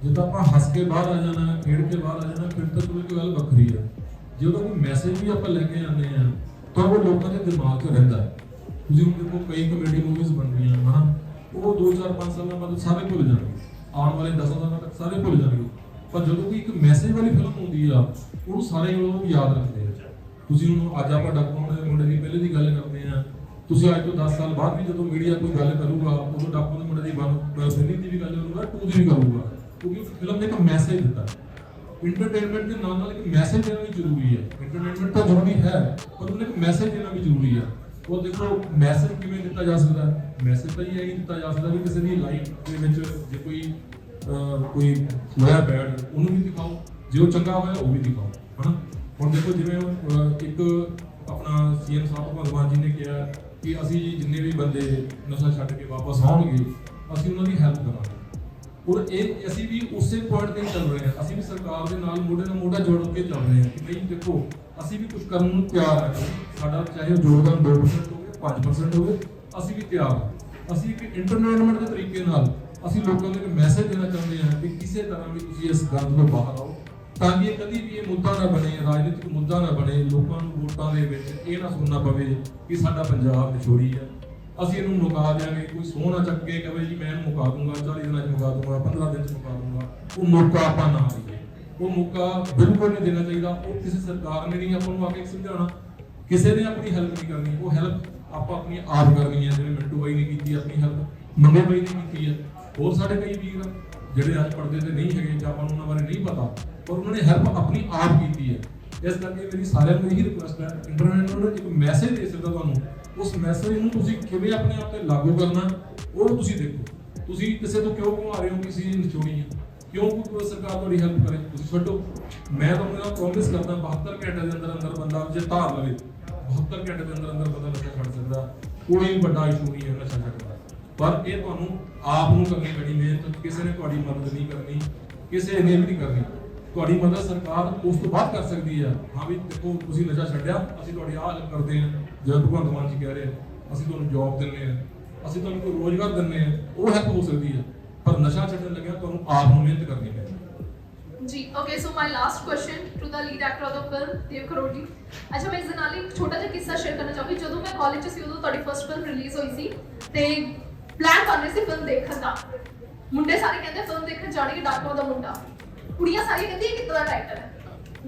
ਜਦੋਂ ਆਪਾਂ ਹੱਸ ਕੇ ਬਾਹਰ ਆ ਜਾਣਾ, ਖੇਡ ਕੇ ਬਾਹਰ ਆ ਜਾਣਾ, ਫਿਰ ਤਾਂ ਕੋਈ ਗੱਲ ਵੱਖਰੀ ਆ। ਜੇ ਉਹਦਾ ਕੋਈ ਮੈਸੇਜ ਵੀ ਆਪਾਂ ਲੈ ਕੇ ਆਉਂਦੇ ਆ ਤਾਂ ਉਹ ਲੋਕਾਂ ਦੇ ਦਿਮਾਗ 'ਚ ਰਹਿੰਦਾ। ਤੁਸੀਂ ਹੁਣ ਦੇਖੋ ਕਈ ਕਮੇਡੀ ਮੂਵੀਜ਼ ਬਣ ਰਹੀਆਂ ਹਨ, ਉਹ 2-4-5 ਸਾਲਾਂ ਬਾਅਦ ਸਾਰੇ ਭੁੱਲ ਜਾਣਗੇ, ਆਉਣ ਵਾਲੇ 10 ਸਾਲਾਂ ਤੱਕ ਸਾਰੇ ਭੁੱਲ ਜਾਣਗੇ। ਪਰ ਜਦੋਂ ਕੋਈ ਇੱਕ ਮੈਸੇਜ ਵਾਲੀ ਫਿਲਮ ਹੁੰਦੀ ਆ, ਉਹਨੂੰ ਸਾਰੇ ਲੋਕ ਯਾਦ ਰੱਖਦੇ ਆ। ਤੁਸੀਂ ਹੁਣ ਅੱਜ ਆਪਾਂ ਡਾਕੂ ਦੇ ਮੁੰਡੇ ਦੀ ਪਹਿਲੇ ਦੀ ਗੱਲ ਕਰਦੇ ਆ, ਤੁਸੀਂ ਅੱਜ ਤੋਂ 10 ਸਾਲ ਬਾਅਦ ਵੀ ਜਦੋਂ ਮੀਡੀਆ ਕੋਈ ਗੱਲ ਕਰੂਗਾ, ਉਦੋਂ ਡਾਕੂ ਦੇ ਮੁੰਡੇ ਦੀ ਪਹਿਲੀ ਦੀ ਵੀ ਗੱਲ ਕਰੂਗਾ, 2 ਦੀ ਵੀ ਕਰੂਗਾ, ਕਿਉਂਕਿ ਫਿਲਮ ਨੇ ਇੱਕ ਮੈਸੇਜ ਦਿੱਤਾ। ਇੰਟਰਟੇਨਮੈਂਟ ਦੇ ਨਾਲ ਨਾਲ ਇੱਕ ਮੈਸੇਜ ਦੇਣਾ ਵੀ ਜ਼ਰੂਰੀ ਹੈ। ਇੰਟਰਟੇਨਮੈਂਟ ਤਾਂ ਜ਼ਰੂਰੀ ਹੈ, ਪਰ ਉਹਨੇ ਇੱਕ ਮੈਸੇਜ ਦੇਣਾ ਵੀ ਜ਼ਰੂਰੀ ਹੈ। ਉਹ ਦੇਖੋ ਮੈਸੇਜ ਕਿਵੇਂ ਦਿੱਤਾ ਜਾ ਸਕਦਾ ਹੈ? ਮੈਸੇਜ ਤਾਂ ਇਹ ਦਿੱਤਾ ਜਾ ਸਕਦਾ ਵੀ ਕਿਸੇ ਦੀ ਲਾਈਫ ਦੇ ਵਿੱਚ ਜੇ ਕੋਈ ਹੋਇਆ ਬੈਡ, ਉਹਨੂੰ ਵੀ ਦਿਖਾਓ, ਜੇ ਉਹ ਚੰਗਾ ਹੋਇਆ ਉਹ ਵੀ ਦਿਖਾਓ, ਹਨਾ। ਹੁਣ ਦੇਖੋ ਜਿਵੇਂ ਇੱਕ ਆਪਣਾ ਸੀਐਮ ਸਾਹਿਬ ਭਗਵਾਨ ਜੀ ਨੇ ਕਿਹਾ ਕਿ ਅਸੀਂ ਜਿੰਨੇ ਵੀ ਬੰਦੇ ਨਸ਼ਾ ਛੱਡ ਕੇ ਵਾਪਸ ਆਉਣਗੇ, ਅਸੀਂ ਉਹਨਾਂ ਦੀ ਹੈਲਪ ਕਰਾਂਗੇ। ਔਰ ਇਹ ਅਸੀਂ ਵੀ ਉਸੇ ਪੁਆਇੰਟ ਤੇ ਚੱਲ ਰਹੇ ਹਾਂ। ਅਸੀਂ ਵੀ ਸਰਕਾਰ ਦੇ ਨਾਲ ਮੋਢੇ ਨਾਲ ਮੋਢਾ ਜੋੜ ਕੇ ਚੱਲ ਰਹੇ ਹਾਂ ਕਿ ਬਈ ਦੇਖੋ ਅਸੀਂ ਵੀ ਕੁਝ ਕਰਨ ਨੂੰ ਤਿਆਰ ਹਾਂ। ਸਾਡਾ ਚਾਹੇ ਯੋਗਦਾਨ 2% ਹੋਵੇ, 5% ਹੋਵੇ, ਅਸੀਂ ਵੀ ਤਿਆਰ ਹਾਂ। ਅਸੀਂ ਇੱਕ ਇੰਟਰਟੇਨਮੈਂਟ ਦੇ ਤਰੀਕੇ ਨਾਲ ਅਸੀਂ ਲੋਕਾਂ ਨੂੰ ਇੱਕ ਮੈਸੇਜ ਦੇਣਾ ਚਾਹੁੰਦੇ ਹਾਂ ਕਿ ਕਿਸੇ ਤਰ੍ਹਾਂ ਵੀ ਤੁਸੀਂ ਇਸ ਗੰਦ ਤੋਂ ਬਾਹਰ ਆਓ, ਤਾਂ ਕਿ ਇਹ ਕਦੀ ਵੀ ਇਹ ਮੁੱਦਾ ਨਾ ਬਣੇ, ਰਾਜਨੀਤਿਕ ਮੁੱਦਾ ਨਾ ਬਣੇ। ਲੋਕਾਂ ਨੂੰ ਵੋਟਾਂ ਦੇ ਵਿੱਚ ਇਹ ਨਾ ਸੁਣਨਾ ਪਵੇ ਕਿ ਸਾਡਾ ਪੰਜਾਬ ਵਿਛੋੜੀ ਹੈ, ਅਸੀਂ ਇਹਨੂੰ ਮੁਕਾ ਦਿਆਂਗੇ। ਕੋਈ ਸੋਹਣਾ ਚੱਕ ਕੇ ਕਹੇ ਜੀ ਮੈਂ ਇਹਨੂੰ ਮੁਕਾ ਦੂੰਗਾ, 40 ਦਿਨਾਂ 'ਚ ਮੁਕਾ ਦੂੰਗਾ, 15 ਦਿਨ 'ਚ ਮੁਕਾ ਦੂੰਗਾ, ਉਹ ਮੌਕਾ ਆਪਾਂ ਨਾ ਦਈਏ। ਉਹ ਮੌਕਾ ਬਿਲਕੁਲ ਨਹੀਂ ਦੇਣਾ ਚਾਹੀਦਾ। ਉਹ ਕਿਸੇ ਸਰਕਾਰ ਨੇ ਨਹੀਂ ਆਪਾਂ ਨੂੰ ਆ ਕੇ ਸਮਝਾਉਣਾ, ਕਿਸੇ ਨੇ ਆਪਣੀ ਹੈਲਪ ਨਹੀਂ ਕਰਨੀ। ਉਹ ਹੈਲਪ ਆਪਾਂ ਆਪਣੀ ਆਪ ਕਰਨੀ ਹੈ। ਜਿਵੇਂ ਮਿੰਟੂ ਬਾਈ ਨੇ ਕੀਤੀ ਆਪਣੀ ਹੈਲਪ, ਮੰਗੇ ਬਾਈ ਨੇ ਕੀਤੀ ਹੈ, ਹੋਰ ਸਾਡੇ ਕਈ ਵੀਰ ਜਿਹੜੇ ਅੱਜ ਪੜਦੇ ਤੇ ਨਹੀਂ ਹੈਗੇ ਜਾਂ ਆਪਾਂ ਨੂੰ ਉਹਨਾਂ ਬਾਰੇ ਨਹੀਂ ਪਤਾ, ਪਰ ਉਹਨਾਂ ਨੇ ਹੈਲਪ ਆਪਣੀ ਆਪ ਕੀਤੀ ਹੈ। ਇਸ ਕਰਕੇ ਮੇਰੀ ਸਾਰਿਆਂ ਨੂੰ ਇਹੀ ਰਿਕੁਐਸਟ ਹੈ, ਇੰਟਰਨੈਟ ਨੂੰ ਇੱਕ ਮੈਸੇਜ ਦੇ ਸਕਦਾ ਤੁਹਾਨੂੰ, ਉਸ ਮੈਸੇਜ ਨੂੰ ਤੁਸੀਂ ਕਿਵੇਂ ਆਪਣੇ ਆਪ ਤੇ ਲਾਗੂ ਕਰਨਾ ਉਹ ਤੁਸੀਂ ਦੇਖੋ। ਤੁਸੀਂ ਕਿਸੇ ਤੋਂ ਕਿਉਂ ਘੁਮਾ ਰਹੇ ਹੋ ਕਿਸੇ ਚੀਜ਼ ਨੂੰ ਛੋੜੀ ਹੈ, ਕਿਉਂ ਕੋਈ ਸਰਕਾਰ ਤੁਹਾਡੀ ਹੈਲਪ ਕਰੇ, ਤੁਸੀਂ ਛੱਡੋ। ਮੈਂ ਤੁਹਾਨੂੰ ਇਹ ਪ੍ਰੋਮਿਸ ਕਰਦਾ 72 ਘੰਟੇ ਦੇ ਅੰਦਰ ਬੰਦਾ ਜੇ ਧਾਰ ਲਵੇ, 72 ਘੰਟੇ ਦੇ ਅੰਦਰ ਬੰਦਾ ਨਸ਼ਾ ਛੱਡ ਸਕਦਾ। ਕੋਈ ਵੱਡਾ ਇਸ਼ੂ ਨਹੀਂ ਹੈ ਨਸ਼ਾ ਛੱਡਣ ਦਾ। ਪਰ ਇਹ ਤੁਹਾਨੂੰ ਆਪ ਨੂੰ ਕਰਨੀ ਪੈਣੀ ਮਿਹਨਤ, ਕਿਸੇ ਨੇ ਤੁਹਾਡੀ ਮਦਦ ਨਹੀਂ ਕਰਨੀ, ਕਿਸੇ ਨੇ ਵੀ ਨਹੀਂ ਕਰਨੀ। ਤੁਹਾਡੀ ਮਦਦ ਸਰਕਾਰ ਉਸ ਤੋਂ ਬਾਅਦ ਕਰ ਸਕਦੀ ਹੈ। ਹਾਂ ਵੀ ਦੇਖੋ ਤੁਸੀਂ ਨਸ਼ਾ ਛੱਡਿਆ, ਅਸੀਂ ਤੁਹਾਡੀ ਆਹ ਹੈਲਪ ਕਰਦੇ ਹਾਂ, ਜਿਵੇਂ ਭਗਵੰਤ ਮਾਨ ਜੀ ਕਹਿ ਰਹੇ ਅਸੀਂ ਤੁਹਾਨੂੰ ਜੌਬ ਦਿੰਦੇ ਹਾਂ, ਅਸੀਂ ਤੁਹਾਨੂੰ ਕੋਈ ਰੋਜ਼ਗਾਰ ਦਿੰਦੇ ਹਾਂ, ਉਹ ਹੈਲਪ ਹੋ ਸਕਦੀ ਹੈ। ਪਰ ਨਸ਼ਾ ਛੱਡਣ ਲੱਗਿਆ ਤੁਹਾਨੂੰ ਆਪ ਨੂੰ ਮਿਹਨਤ ਕਰਨੀ ਪੈਣੀ। जी okay so my last question to the lead actor of the film Dev Kharoud ji. अच्छा मैं इस दे नाल एक छोटा जिहा किस्सा शेयर करना चाहूँगी। ਜਦੋਂ मैं ਕਾਲਜ 'ਚ ਸੀ ਉਦੋਂ ਤੁਹਾਡੀ ਫਰਸਟ ਫਿਲਮ ਰਿਲੀਜ਼ ਹੋਈ ਸੀ ਤੇ ਪਲਾਨ ਬਣ ਰਿਹਾ ਸੀ ਫਿਲਮ ਦੇਖਣ ਦਾ। ਮੁੰਡੇ ਸਾਰੇ ਕਹਿੰਦੇ ਫਿਲਮ ਦੇਖਣ ਜਾਣਗੇ ਡਾਕੂਆਂ ਦਾ ਮੁੰਡਾ, ਕੁੜੀਆਂ ਸਾਰੀਆਂ ਕਹਿੰਦੀ ਇਹ ਕਿੱਦਾਂ ਦਾ ਟਾਈਟਲ ਹੈ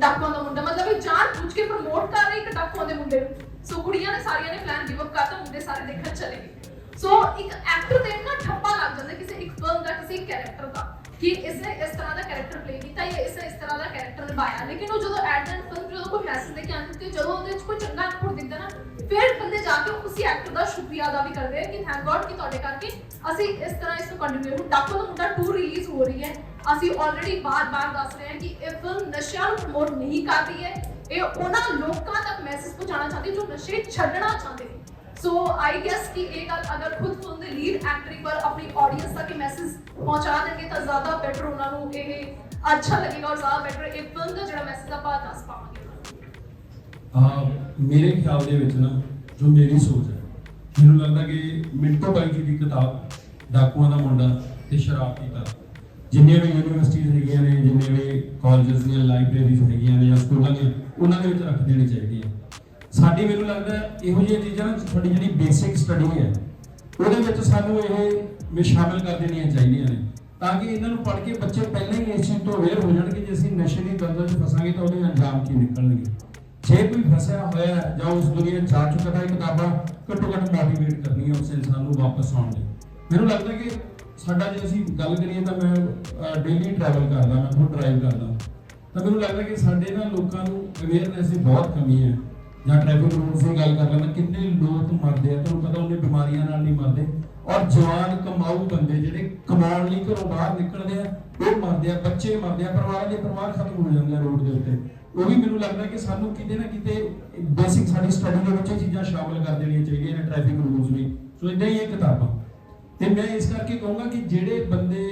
ਡਾਕੂਆਂ ਦਾ ਮੁੰਡਾ, ਮਤਲਬ ਇਹ ਜਾਣ ਬੁੱਝ ਕੇ ਪ੍ਰਮੋਟ ਕਰ ਰਹੀ ਇੱਕ ਡਾਕੂਆਂ ਦੇ ਮੁੰਡੇ ਨੂੰ। ਸੋ ਕੁੜੀਆਂ ਨੇ ਸਾਰੀਆਂ ਨੇ ਪਲਾਨ ਗਿਵ ਅਪ ਕਰਤਾ, ਮੁੰਡੇ ਸਾਰੇ ਦੇਖਣ ਚਲੇ ਗਏ। ਸੋ ਇੱਕ ਐਕਟਰ ਦੇ ਨਾ ਠੱਪਾ ਲੱਗ ਜਾਂਦਾ ਕਿਸੇ ਇੱਕ ਫਿਲਮ ਦਾ ਕਿਸੇ ਕੈਰੈਕਟਰ ਦਾ कि इसने इस तरह का कैरेक्टर प्ले किया या इसने इस तरह का कैरेक्टर निभाया, लेकिन वो जो एट एंड फिल्म जो कोई मैसेज लेके आती है, जो ਉਹਦੇ ਵਿੱਚ ਕੋਈ ਚੰਗਾ ਇਨਪੁਟ ਦਿਖਦਾ ਨਾ, ਫਿਰ ਬੰਦੇ ਜਾ ਕੇ ਉਸੇ ਐਕਟਰ ਦਾ ਸ਼ੁਕਰੀਆ ਅਦਾ ਵੀ ਕਰਦੇ ਆ ਕਿ ਥੈਂਕ ਗॉड ਕਿ ਤੁਹਾਡੇ ਕਰਕੇ ਅਸੀਂ ਇਸ ਤਰ੍ਹਾਂ ਇਸ ਨੂੰ ਕੰਟੀਨਿਊ। ਹੁਣ ਡਾਕੂ ਦਾ ਮੁੰਡਾ 2 ਰਿਲੀਜ਼ ਹੋ ਰਹੀ ਹੈ, ਅਸੀਂ ਆਲਰੇਡੀ ਬਾਰ-ਬਾਰ ਦੱਸ ਰਹੇ ਹਾਂ ਕਿ ਇਹ ਫਿਲਮ ਨਸ਼ਿਆਂ ਨੂੰ ਪ੍ਰਮੋਟ ਨਹੀਂ ਕਰਦੀ ਹੈ, ਇਹ ਉਹਨਾਂ ਲੋਕਾਂ ਤੱਕ ਮੈਸੇਜ ਪਹੁੰਚਾਉਣਾ ਚਾਹਦੀ ਜੋ ਨਸ਼ੇ ਛੱਡਣਾ ਚਾਹੁੰਦੇ ਨੇ। सो आई गेस कि ये गल अगर खुद फिल्म के लीड एक्टर पर अपनी ऑडियंस तक मैसेज पहुंचा देंगे तो ज़्यादा बेटर उन्होंने ये अच्छा लगेगा और ज़्यादा बेटर एक फिल्म का जो मैसेज आप दस पावांगे। मेरे ख्याल दे विच ना जो मेरी सोच है, मैनूं लगदा कि मिंटो बाई जी की किताब डाकुआं दा मुंडा ते शराब दी तार जिन्ने भी यूनिवर्सिटीज़ हैगियां ने, जिन्ने भी कॉलेजेस दी लाइब्रेरीज़ हैगियां ने या स्कूलों दी, उन्हां दे विच रख देनी चाहिदी है। साडी मैनूं लगदा इहो जिहियां चीज़ां साडी जिहड़ी बेसिक स्टडी है ਉਹਦੇ ਵਿੱਚ ਸਾਨੂੰ ਇਹ ਸ਼ਾਮਿਲ ਕਰ ਦੇਣੀਆਂ ਚਾਹੀਦੀਆਂ ਨੇ ਤਾਂ ਕਿ ਇਹਨਾਂ ਨੂੰ ਪੜ੍ਹ ਕੇ ਬੱਚੇ ਪਹਿਲਾਂ ਹੀ ਇਸ ਚੀਜ਼ ਤੋਂ ਅਵੇਅਰ ਹੋ ਜਾਣ ਕਿ ਜੇ ਅਸੀਂ ਨਸ਼ੇ ਦੀ ਦਲਦਲ 'ਚ ਫਸਾਂਗੇ ਤਾਂ ਉਹਦੇ ਅੰਜਾਮ ਕੀ ਨਿਕਲਣਗੇ। ਜੇ ਕੋਈ ਫਸਿਆ ਹੋਇਆ ਜਾਂ ਉਸ ਦੁਨੀਆ 'ਚ ਜਾ ਚੁੱਕਾ ਤਾਂ ਇਹ ਕਿਤਾਬਾਂ ਘੱਟੋ ਘੱਟ ਮੋਟੀਵੇਟ ਕਰਨੀਆਂ ਉਸ ਇਨਸਾਨ ਨੂੰ ਵਾਪਸ ਆਉਣ ਲਈ। ਮੈਨੂੰ ਲੱਗਦਾ ਕਿ ਸਾਡਾ ਜੇ ਅਸੀਂ ਗੱਲ ਕਰੀਏ ਤਾਂ ਮੈਂ ਡੇਲੀ ਟਰੈਵਲ ਕਰਦਾ, ਮੈਂ ਖੁਦ ਡਰਾਈਵ ਕਰਦਾ, ਤਾਂ ਮੈਨੂੰ ਲੱਗਦਾ ਕਿ ਸਾਡੇ ਨਾਲ ਲੋਕਾਂ ਨੂੰ ਅਵੇਅਰਨੈਸ ਦੀ ਬਹੁਤ ਕਮੀ ਹੈ। ਜਾਂ ट्रैफिक रूल्स की गल कर लेना, कितने लोग मरते हैं तुहानूं पता, उन्हें बीमारियां नाल नहीं मरते, और जवान कमाऊ बंदे जिहड़े कमाउण लई घरों बाहर निकलदे आ वो मरदे आ, बच्चे मरदे आ, परिवार के परिवार खत्म हो जाते हैं रोड के उत्ते। वो भी मैनूं लगदा कि सानूं किते ना किते बेसिक साडी स्टडी दे विच चीज़ां शामिल कर देणियां चाहिए ने ट्रैफिक रूल्स भी। सो इदां ही ये किताबां ते मैं इस करके कहूँगा कि जिहड़े बंदे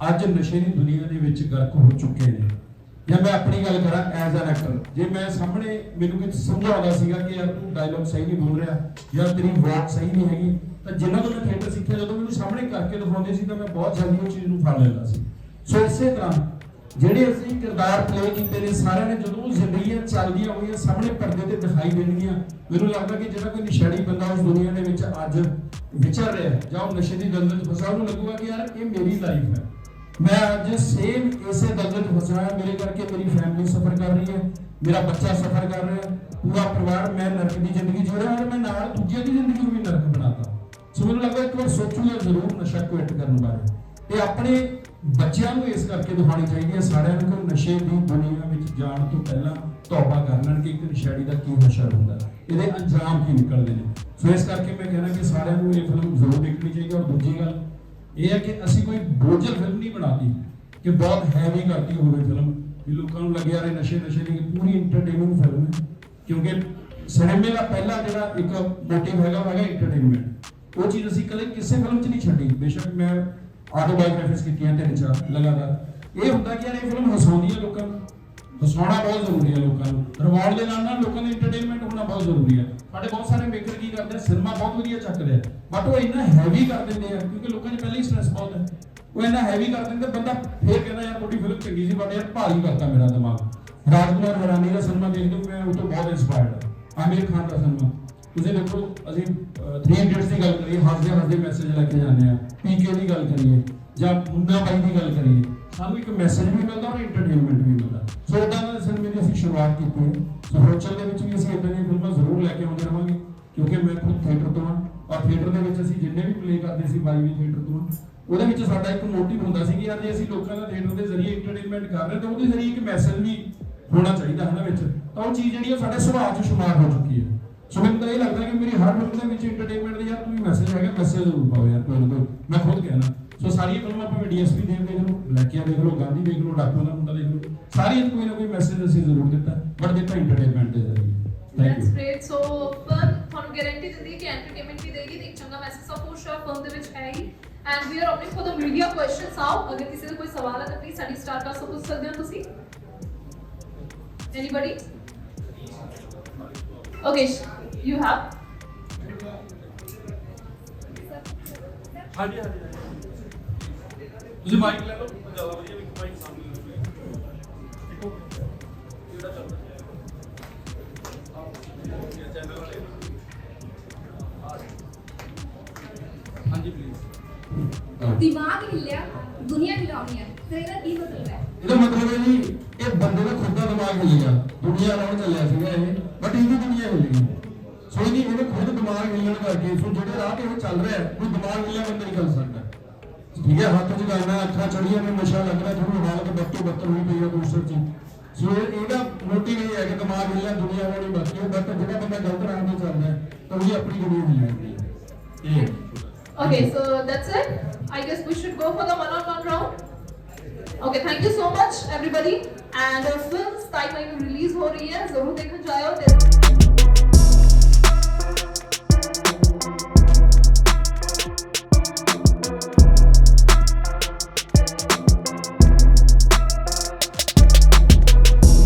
अज नशे की दुनिया दे विच गर्क हो चुके हैं, या मैं अपनी गल करा एज एन एक्टर, जे मैं सामने मैनूं कुछ समझाउंदा सीगा कि यार तू डायलॉग सही नहीं बोल रहा या तेरी वॉक सही नहीं हैगी, तो जिन्हां तो मैं थिएटर सीखिया जदों मैनूं सामने करके दिखाउंदे सी तो मैं बहुत जल्दी उस चीज़ नूं फड़ लैंदा सी। सो इसे तरह जिहड़े असीं किरदार प्ले कीते ने सारिਆਂ ने जदों जिंदगियां चलदियां होईयां सामने पर्दे ते दिखाई देणगीਆਂ, मैनूं लगदा कि जिहड़ा कोई नशेड़ी बंदा उस दुनिया दे विच अज विचर रहा है जां नशे दी दलदल च फसा, उहनूं लगूगा कि यार ये मेरी लाइफ है, मैं आज सेम इसे दलदल च फसा है, मेरे करके मेरी फैमिली सफर कर रही है, मेरा बच्चा सफर कर रहा है, पूरा परिवार, मैं नरक की जिंदगी जी रहा और मैं नाल दूजे की जिंदगी भी नरक बनाता। सो मैनूं लगदा एक बार सोचूंगा जरूर नशा क्विट करने बारे ते अपने बच्चों को इस करके दिखानी चाहिए सारिਆਂ ਨੂੰ कि नशे की दुनिया में जाण तो पहला तौबा कर लैण कि एक नशेड़ी का की हशर हुंदा, इहदे अंजाम की निकलदे ने। सो इस करके मैं कहना कि सारिਆਂ ਨੂੰ ये फिल्म जरूर देखनी चाहिए। और दूजी गल ਇਹ ਹੈ ਕਿ ਅਸੀਂ ਕੋਈ ਬੋਝਲ ਫਿਲਮ ਨਹੀਂ ਬਣਾਤੀ ਕਿ ਬਹੁਤ ਹੈਵੀ ਕਰਤੀ ਹੋਵੇ ਫਿਲਮ ਕਿ ਲੋਕਾਂ ਨੂੰ ਲੱਗੇ ਯਾਰ ਨਸ਼ੇ ਦੀ, ਪੂਰੀ ਇੰਟਰਟੇਨਮੈਂਟ ਫਿਲਮ ਹੈ, ਕਿਉਂਕਿ ਸਿਨੇਮੇ ਦਾ ਪਹਿਲਾ ਜਿਹੜਾ ਇੱਕ ਮੋਟਿਵ ਹੈਗਾ ਇੰਟਰਟੇਨਮੈਂਟ। ਉਹ ਚੀਜ਼ ਅਸੀਂ ਕਦੇ ਕਿਸੇ ਫਿਲਮ 'ਚ ਨਹੀਂ ਛੱਡੀ। ਬੇਸ਼ੱਕ ਮੈਂ ਆਟੋਬਾਇਓਗ੍ਰਾਫੀਜ਼ ਕੀਤੀਆਂ 3-4 ਲਗਾਤਾਰ, ਇਹ ਹੁੰਦਾ ਕਿ ਯਾਰ ਇਹ ਫਿਲਮ ਹਸਾਉਂਦੀ ਹੈ ਲੋਕਾਂ ਨੂੰ, ਹਸਾਉਣਾ ਬਹੁਤ ਜ਼ਰੂਰੀ ਹੈ ਲੋਕਾਂ ਨੂੰ, ਰਵਾਉਣ ਦੇ ਨਾਲ ਲੋਕਾਂ ਦਾ ਇੰਟਰਟੇਨਮੈਂਟ ਹੋਣਾ ਬਹੁਤ ਜ਼ਰੂਰੀ ਹੈ। ਸਾਡੇ ਬਹੁਤ ਸਾਰੇ ਮੇਕਰ ਕੀ ਕਰਦੇ ਆ, ਸਿਨੇਮਾ ਬਹੁਤ ਵਧੀਆ ਚੱਕਦੇ ਆ ਬਟ ਉਹ ਇੰਨਾ ਹੈਵੀ ਕਰ ਦਿੰਦੇ ਆ ਕਿਉਂਕਿ ਲੋਕਾਂ 'ਚ ਪਹਿਲਾਂ ਹੀ ਸਟ੍ਰੈਸ ਬਹੁਤ ਹੈ, ਉਹ ਇੰਨਾ ਹੈਵੀ ਕਰ ਦਿੰਦੇ ਬੰਦਾ ਫੇਰ ਕਹਿੰਦਾ ਯਾਰ ਤੁਹਾਡੀ ਫਿਲਮ ਚੰਗੀ ਸੀ ਬਟ ਯਾਰ ਭਾਰੀ ਕਰਤਾ ਮੇਰਾ ਦਿਮਾਗ। ਰਾਜਕੁਮਾਰ ਹਰਾਨੀ ਦਾ ਸਿਨੇਮਾ ਦੇਖਦੇ ਮੈਂ ਉਹ ਤੋਂ ਬਹੁਤ ਇੰਸਪਾਇਰਡ ਹਾਂ। ਆਮਿਰ ਖਾਨ ਦਾ ਸਿਨੇਮਾ ਤੁਸੀਂ ਦੇਖੋ, ਅਸੀਂ 3 ਇਡੀਅਟਸ ਦੀ ਗੱਲ ਕਰੀਏ, ਹੱਸਦੇ ਮੈਸੇਜ ਲੈ ਕੇ ਜਾਂਦੇ ਆ, ਪੀਕੇ ਦੀ ਗੱਲ ਕਰੀਏ ਜਾਂ ਮੁੰਨਾ ਬਾਈ ਦੀ ਗੱਲ ਕਰੀਏ, ਸਾਨੂੰ ਇੱਕ ਮੈਸੇਜ ਵੀ ਮਿਲਦਾ ਔਰ ਇੰਟਰਟੇਨਮੈਂਟ ਵੀ ਮਿਲਦਾ। ਸੋ ਇਦਾਂ ਦਾ ਸਿਨੇਮੇ ਦੀ ਅਸੀਂ ਸ਼ੁਰੂਆਤ ਕੀਤੀ ਹੈ। ਸੋ ਫਿਊਚਰ ਦੇ ਵਿੱਚ ਵੀ ਅਸੀਂ ਇਦਾਂ ਦੀਆਂ ਫਿਲਮਾਂ ਜ਼ਰੂਰ ਲੈ ਕੇ ਆਉਂਦੇ ਰਹਾਂਗੇ ਕਿਉਂਕਿ ਮੈਂ ਖੁਦ ਥੀਏਟਰ ਤੋਂ ਹਾਂ ਔਰ ਥੀਏਟਰ ਦੇ ਵਿੱਚ ਅਸੀਂ ਜਿੰਨੇ ਵੀ ਪਲੇ ਕਰਦੇ ਸੀ 22 ਥੀਏਟਰ ਤੋਂ, ਉਹਦੇ ਵਿੱਚ ਸਾਡਾ ਇੱਕ ਮੋਟਿਵ ਹੁੰਦਾ ਸੀ ਕਿ ਯਾਰ ਜੇ ਅਸੀਂ ਲੋਕਾਂ ਦਾ ਥੀਏਟਰ ਦੇ ਜ਼ਰੀਏ ਇੰਟਰਟੇਨਮੈਂਟ ਕਰ ਰਹੇ ਤਾਂ ਉਹਦੇ ਜ਼ਰੀਏ ਇੱਕ ਮੈਸੇਜ ਵੀ ਹੋਣਾ ਚਾਹੀਦਾ ਹੈ ਨਾ ਵਿੱਚ, ਤਾਂ ਉਹ ਚੀਜ਼ ਜਿਹੜੀ ਸਾਡੇ ਸੁਭਾਅ 'ਚ ਸ਼ੁਮਾਰ ਹੋ ਚੁੱਕੀ ਹੈ। ਸੋ ਮੈਨੂੰ ਤਾਂ ਇਹ ਲੱਗਦਾ ਕਿ ਮੇਰੀ ਹਰ ਫਿਲਮ ਦੇ ਵਿੱਚ ਇੰਟਰਟੇਨਮੈਂਟ ਦੇ ਯਾਰ ਕੋਈ ਮੈਸੇਜ ਹੈਗਾ, ਮੈਸੇਜ ਜ਼ਰੂਰ ਪਾਓ ਯਾਰ ਕੋਈ ਨਾ ਕੋਈ, ਮੈਂ ਖੁਦ ਕਹਿਣਾ। ਸੋ ਸਾਰੀਆਂ ਫਿਲਮਾਂ ਭਾਵੇਂ ਡੀਐਸਪੀ ਦੇਖ ਲਓ, ਬਲੈਕੀਆ ਦੇਖ ਲਓ, ਗਾਂਧੀ ਦੇਖ ਲਓ, ਡਾਕੂਆਂ ਦਾ ਮੁੰਡਾ ਦੇਖ ਲਓ, ਸਾਰੀਆਂ ਕੋਈ ਨਾ ਕੋਈ ਮੈਸੇਜ ਅਸੀਂ ਜ਼ਰੂਰ ਦਿੱਤਾ ਬਟ ਦਿੱਤਾ ਇੰਟਰਟੇਨਮੈਂਟ ਦੇ ਜ਼ਰੀਏ। Thank you. That's great. So, film guarantee ਦਿੰਦੀ ਹੈ ਕਿ ਐਂਟਰਟੇਨਮੈਂਟ ਵੀ ਦੇਗੀ ਤੇ ਇੱਕ ਚੰਗਾ ਮੈਸੇਜ ਸਪੋਰਟ ਸ਼ੋ ਫਿਲਮ ਦੇ ਵਿੱਚ ਹੈ ਹੀ and we are opening for the media questions ਆਓ ਅਗਰ ਕਿਸੇ ਦਾ ਕੋਈ ਸਵਾਲ ਹੈ ਤਾਂ ਪਲੀਜ਼ ਸਾਡੀ ਸਟਾਰ ਕਾਸਟ ਤੋਂ ਪੁੱਛ ਸਕਦੇ ਹੋ ਤੁਸੀਂ ਐਨੀਬਾਡੀ ਓਕੇ ਯੂ ਹੈਵ ਹਾਂਜੀ ਹਾਂਜੀ ਤੁਸੀਂ ਮਾਈਕ ਲੈ ਲਓ ਜ਼ਿਆਦਾ ਵਧੀਆ ਵੀ ਮਾਈਕ ਸਾਹਮਣੇ ਦੇਖੋ ਕਿਹੜਾ ਚੱਲਦਾ ਇਹ ਚੈਨਲ ਵਾਲੇ ਹਾਂਜੀ ਪਲੀਜ਼ ਦਿਮਾਗ ਹਿੱਲਿਆ ਦੁਨੀਆ ਹਿਲਾਉਣੀ ਹੈ ਤੇ ਇਹਦਾ ਕੀ ਮਤਲਬ ਹੈ? ਇਹਦਾ ਮਤਲਬ ਹੈ ਜੀ ਇਹ ਬੰਦੇ ਦਾ ਖੁਦ ਦਾ ਦਿਮਾਗ ਹਿੱਲਿਆ ਦੁਨੀਆ ਨਾਲ ਚੱਲਿਆ ਸੀਗਾ ਇਹ ਬਟ ਇਹਦੀ ਦੁਨੀਆ ਹਿੱਲ ਗਈ ਸੋ ਇਹਦੀ ਇਹਨੇ ਖੁਦ ਦਿਮਾਗ ਹਿੱਲਣ ਕਰਕੇ ਸੋ ਜਿਹੜੇ ਰਾਹ ਤੇ ਉਹ ਚੱਲ ਰਿਹਾ ਕੋਈ ਦਿਮਾਗ ਹਿੱਲਿਆ ਬੰਦਾ ਨਹੀਂ ਕਰ ਸਕਦਾ ਠੀਕ ਹੈ ਹੱਥ 'ਚ ਕਰਨਾ ਅੱਖਾਂ ਚੜੀਆਂ ਨੇ ਨਸ਼ਾ ਲੱਗ ਰਿਹਾ ਥੋੜੀ ਹਾਲਤ ਬੱਤੋ ਬੱਤਰ ਹੋਈ ਪਈ ਹੈ ਦੂਸਰ 'ਚ ਸੋ ਇਹਦਾ ਮੋਟਿਵ ਇਹ ਹੈ ਕਿ ਦਿਮਾਗ ਹਿੱਲਿਆ ਦੁਨੀਆ ਨਾਲ ਹੀ ਬਾਕੀ ਹੈ ਬਟ ਜਿਹੜਾ ਬੰਦਾ ਗਲਤ ਰਾਹ ਤੇ ਚੱਲਦਾ ਤਾਂ ਉਹਦੀ ਆਪਣੀ ਦੁਨੀਆ ਹਿੱਲਦੀ ਹੈ ਇਹ Okay, so that's it. I guess we should go for the one-on-one round. Okay, thank you so much, everybody. And films time में release हो रही है, जरूर देखने जाओ.